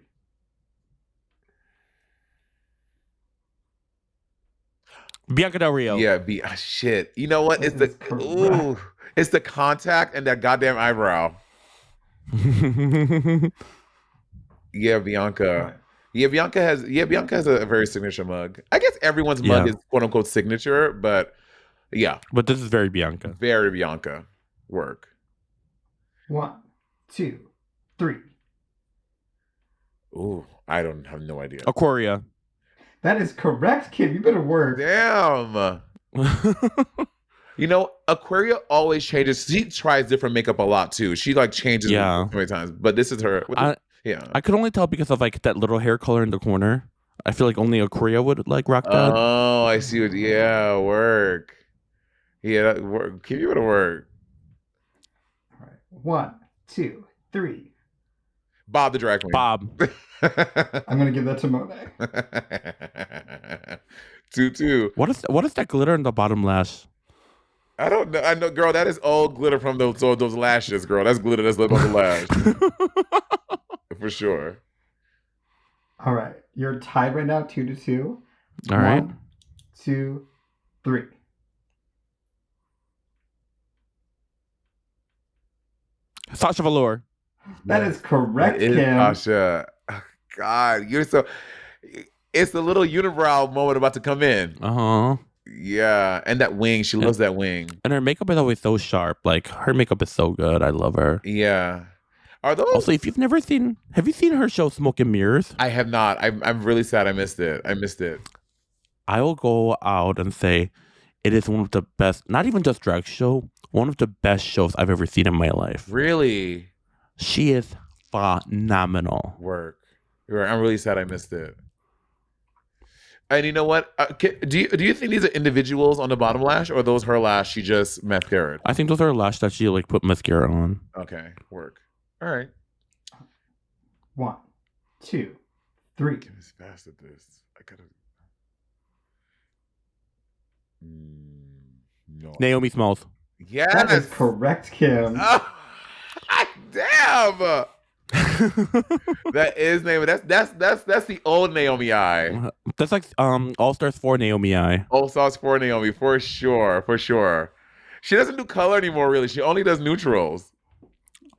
Bianca Del Rio. Yeah, shit. You know what? That is correct. It's the contact and that goddamn eyebrow. Yeah, Bianca. Right. Bianca has a very signature mug. I guess everyone's mug Yeah. is quote unquote signature, but yeah, But this is very Bianca. very Bianca work. 1, 2, 3. Ooh, I don't have no idea. Aquaria. That is correct, Kim. You better work. Damn. You know, Aquaria always changes. She tries different makeup a lot too. She like changes Yeah. so many times. But this is her. Yeah. I could only tell because of like that little hair color in the corner. I feel like only Aquaria would like rock that. Oh, I see what. Yeah, work. Yeah, that work. Keep you to work. All right. 1, 2, 3. Bob the drag queen. Bob. I'm gonna give that to Monet. 2-2. What is that glitter in the bottom lash? I don't know. I know, girl. That is old glitter from those lashes, girl. That's glitter that's left on the lash for sure. All right. You're tied right now, 2-2. All right. 1, 2, 3. Sasha Velour. That is correct, That is Kim. Tasha. Oh, God, you're so. It's the little unibrow moment about to come in. Uh-huh. Yeah, and that wing. She loves that wing. And her makeup is always so sharp. Like her makeup is so good. I love her. Yeah. Are those? Also, if you've never seen, have you seen her show Smoke and Mirrors? I have not. I'm really sad. I missed it. I will go out and say it is one of the best, not even just drag show, one of the best shows I've ever seen in my life. Really? She is phenomenal. Work. I'm really sad I missed it. And you know what? Do you think these are individuals on the bottom lash, or are those her lash? She just mascaraed. I think those are lash that she like put mascara on. Okay, work. All right. 1, 2, 3. Kim is fast at this. I gotta. No. Naomi Smalls. Yes. That is correct, Kim. Oh, damn. That is Naomi. That's the old Naomi eye. That's like All Stars 4 Naomi I. Old sauce for Naomi for sure. She doesn't do color anymore, really. She only does neutrals.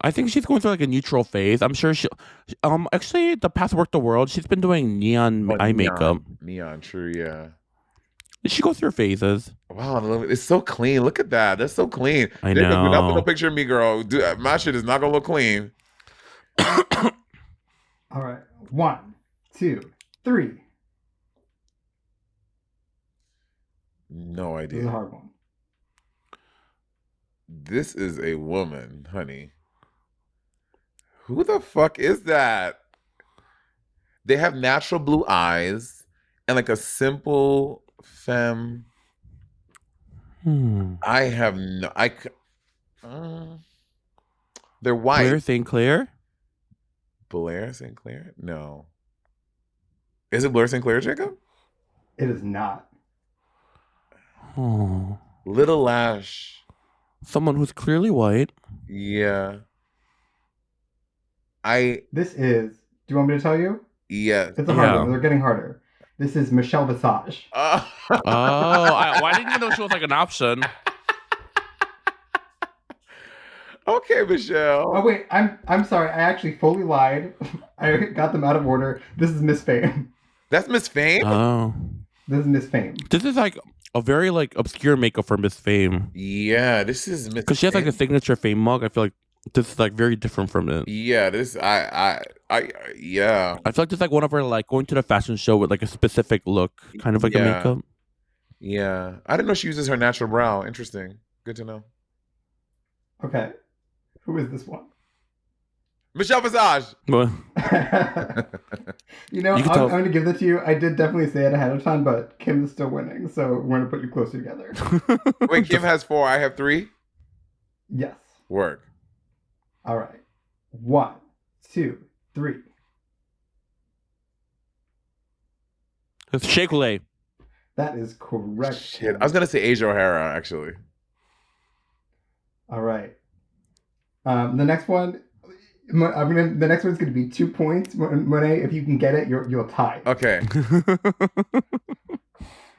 I think she's going through like a neutral phase. I'm sure she actually the past Work the World, she's been doing neon eye makeup. Neon, true, yeah. She goes through phases. Wow, it's so clean. Look at that. That's so clean. I Jacob, do not put know. no picture of me, girl. My shit is not gonna look clean. All right. 1, 2, 3. No This is a idea. hard one. This is a woman, honey. Who the fuck is that? They have natural blue eyes and like a simple femme. I have no. They're white. Claire St. Clair? Blair St. Clair? No. Is it Blair St. Clair, Jacob? It is not. Oh. Little Lash. Someone who's clearly white. Yeah. This is. Do you want me to tell you? Yes. It's a hard Yeah. one. They're getting harder. This is Michelle Visage. Oh, I didn't even know she was like an option. Okay, Michelle. Oh wait, I'm sorry. I actually fully lied. I got them out of order. This is Miss Fame. That's Miss Fame? Oh. This is Miss Fame. This is like a very like obscure makeup for Miss Fame. Yeah, this is Miss Because she has like a Fame. signature Fame mug. I feel like this is like very different from it. Yeah, this yeah. I feel like this is like one of her like going to the fashion show with like a specific look, kind of like a Yeah. makeup. Yeah, I didn't know she uses her natural brow. Interesting. Good to know. Okay. Who is this one? Michelle Visage. Well, You know, you can I'm tell. going to give that to you. I did definitely say it ahead of time, but Kim is still winning, so we're going to put you closer together. Wait, Kim has 4. I have 3. Yes. Work. All right. 1, 2, 3. It's Shea Coulee. That is correct. Shit, I was gonna say Asia O'Hara actually. All right. The next one, the next one's going to be 2 points. Monet, if you can get it, you'll tie. Okay.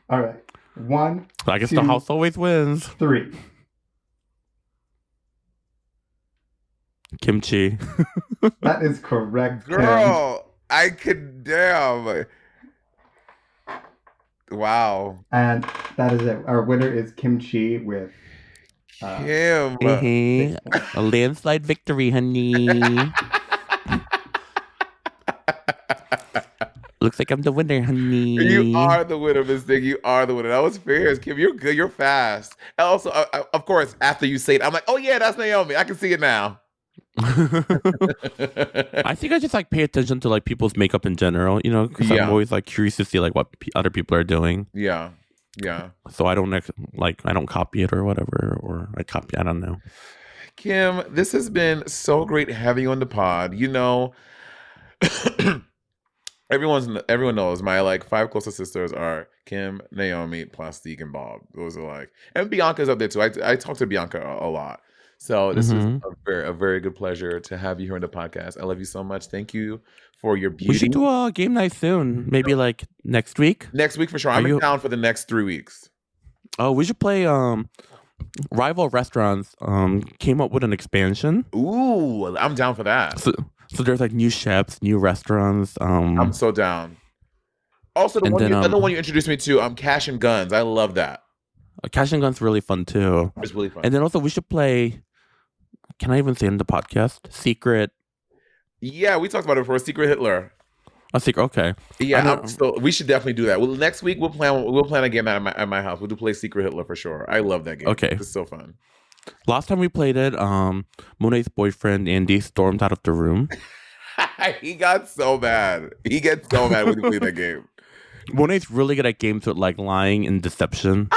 All right. 1. I guess 2, the house always wins. 3. Kimchi. That is correct. Kim. Girl, I could damn. Wow. And that is it. Our winner is Kimchi with Kim. Hey, a landslide victory, honey. Looks like I'm the winner, honey. You are the winner, Miss Thing. You are the winner. That was fierce, Kim. You're good. You're fast. And also, of course, after you say it, I'm like, oh yeah, that's Naomi. I can see it now. I think I just like pay attention to like people's makeup in general, you know, because Yeah. I'm always like curious to see like what other people are doing. Yeah. Yeah. So I don't I don't copy it or whatever, or I copy. I don't know. Kim, this has been so great having you on the pod. You know, everyone knows my like 5 closest sisters are Kim, Naomi, Plastique, and Bob. Those are like, and Bianca's up there too. I talk to Bianca a lot. So this is a very good pleasure to have you here on the podcast. I love you so much. Thank you for your beauty. We should do a game night soon. Maybe like next week. Next week for sure. I'm down for the next 3 weeks. Oh, we should play Rival Restaurants came up with an expansion. Ooh, I'm down for that. So there's like new chefs, new restaurants. I'm so down. Also, the other one you introduced me to, Cash and Guns. I love that. Cash and Guns really fun too. It's really fun. And then also we should play. Can I even say in the podcast? Secret. Yeah, we talked about it before. Secret Hitler. A secret. Okay. Yeah, so we should definitely do that. Well, next week we'll plan a game at my house. We'll play Secret Hitler for sure. I love that game. Okay, it's so fun. Last time we played it, Monet's boyfriend Andy stormed out of the room. He got so mad. He gets so mad when you play that game. Monet's really good at games with like lying and deception.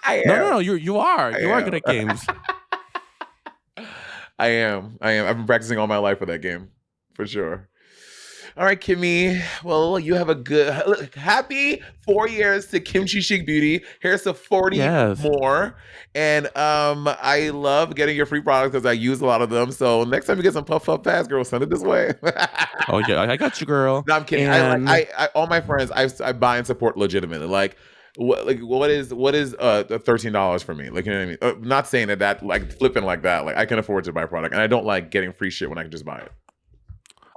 No, you are good at games. I am. I've been practicing all my life for that game, for sure. All right, Kimmy. Well, you have a good, happy 4 years to Kimchi Chic Beauty. Here's to 40 more. And I love getting your free products because I use a lot of them. So next time you get some Puff Puff Pass, girl, send it this way. Oh yeah, I got you, girl. No, I'm kidding. And... I all my friends, I buy and support legitimately. Like what is $13 for me? Like, you know what I mean? Not saying that like flipping like that. Like I can afford to buy a product, and I don't like getting free shit when I can just buy it.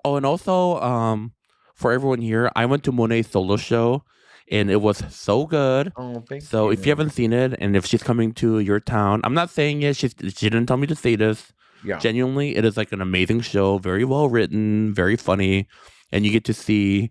Oh, and also, for everyone here, I went to Monet's solo show, and it was so good. Oh, thank you. So if you haven't seen it, and if she's coming to your town, I'm not saying it. She didn't tell me to say this. Yeah. Genuinely, it is like an amazing show, very well written, very funny, and you get to see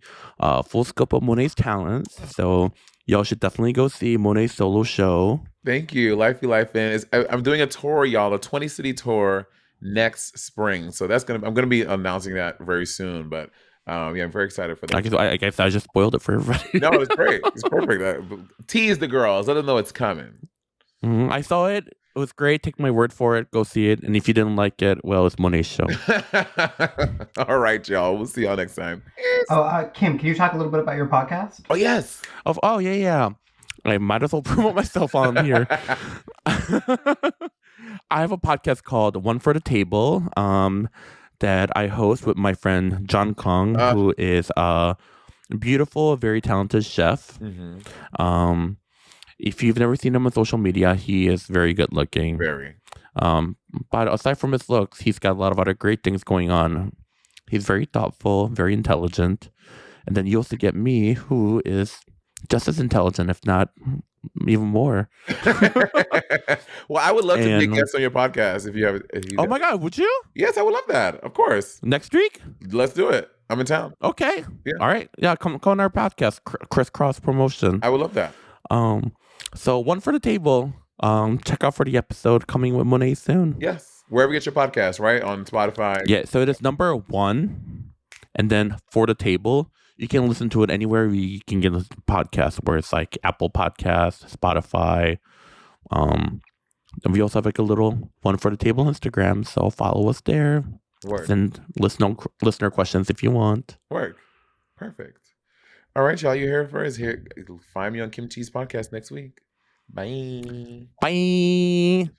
full scope of Monet's talents. So y'all should definitely go see Monet's solo show. Thank you. Life in. I'm doing a tour, y'all, a 20-city tour next spring. So I'm gonna be announcing that very soon. But yeah, I'm very excited for that. I guess I just spoiled it for everybody. No, it's great. It's perfect. Tease the girls. Let them know it's coming. I saw it. It was great. Take my word for it. Go see it. And if you didn't like it, well, it's Monet's show. All right, y'all. We'll see y'all next time. Oh, Kim, can you talk a little bit about your podcast? Oh, yes. Oh, yeah. I might as well promote myself on here. I have a podcast called One for the Table that I host with my friend John Kong, who is a beautiful, very talented chef. Mm-hmm. If you've never seen him on social media, he is very good looking. Very. But aside from his looks, he's got a lot of other great things going on. He's very thoughtful, very intelligent. And then you also get me, who is just as intelligent, if not even more. Well, I would love to be a guest on your podcast if you have. Oh my God, would you? Yes, I would love that. Of course. Next week? Let's do it. I'm in town. Okay. Yeah. All right. Yeah, come on our podcast, crisscross promotion. I would love that. So one for the table. Check out for the episode coming with Monet soon. Yes, wherever you get your podcast, right? On Spotify. Yeah, so it is number 1, and then for the table, you can listen to it anywhere you can get a podcast, where it's like Apple Podcast, Spotify. And we also have like a little one for the table Instagram, so follow us there. Word. Send listener questions if you want. Word. Perfect. All right, y'all. You hear it first. Here, find me on Kim Chi's podcast next week. Bye. Bye.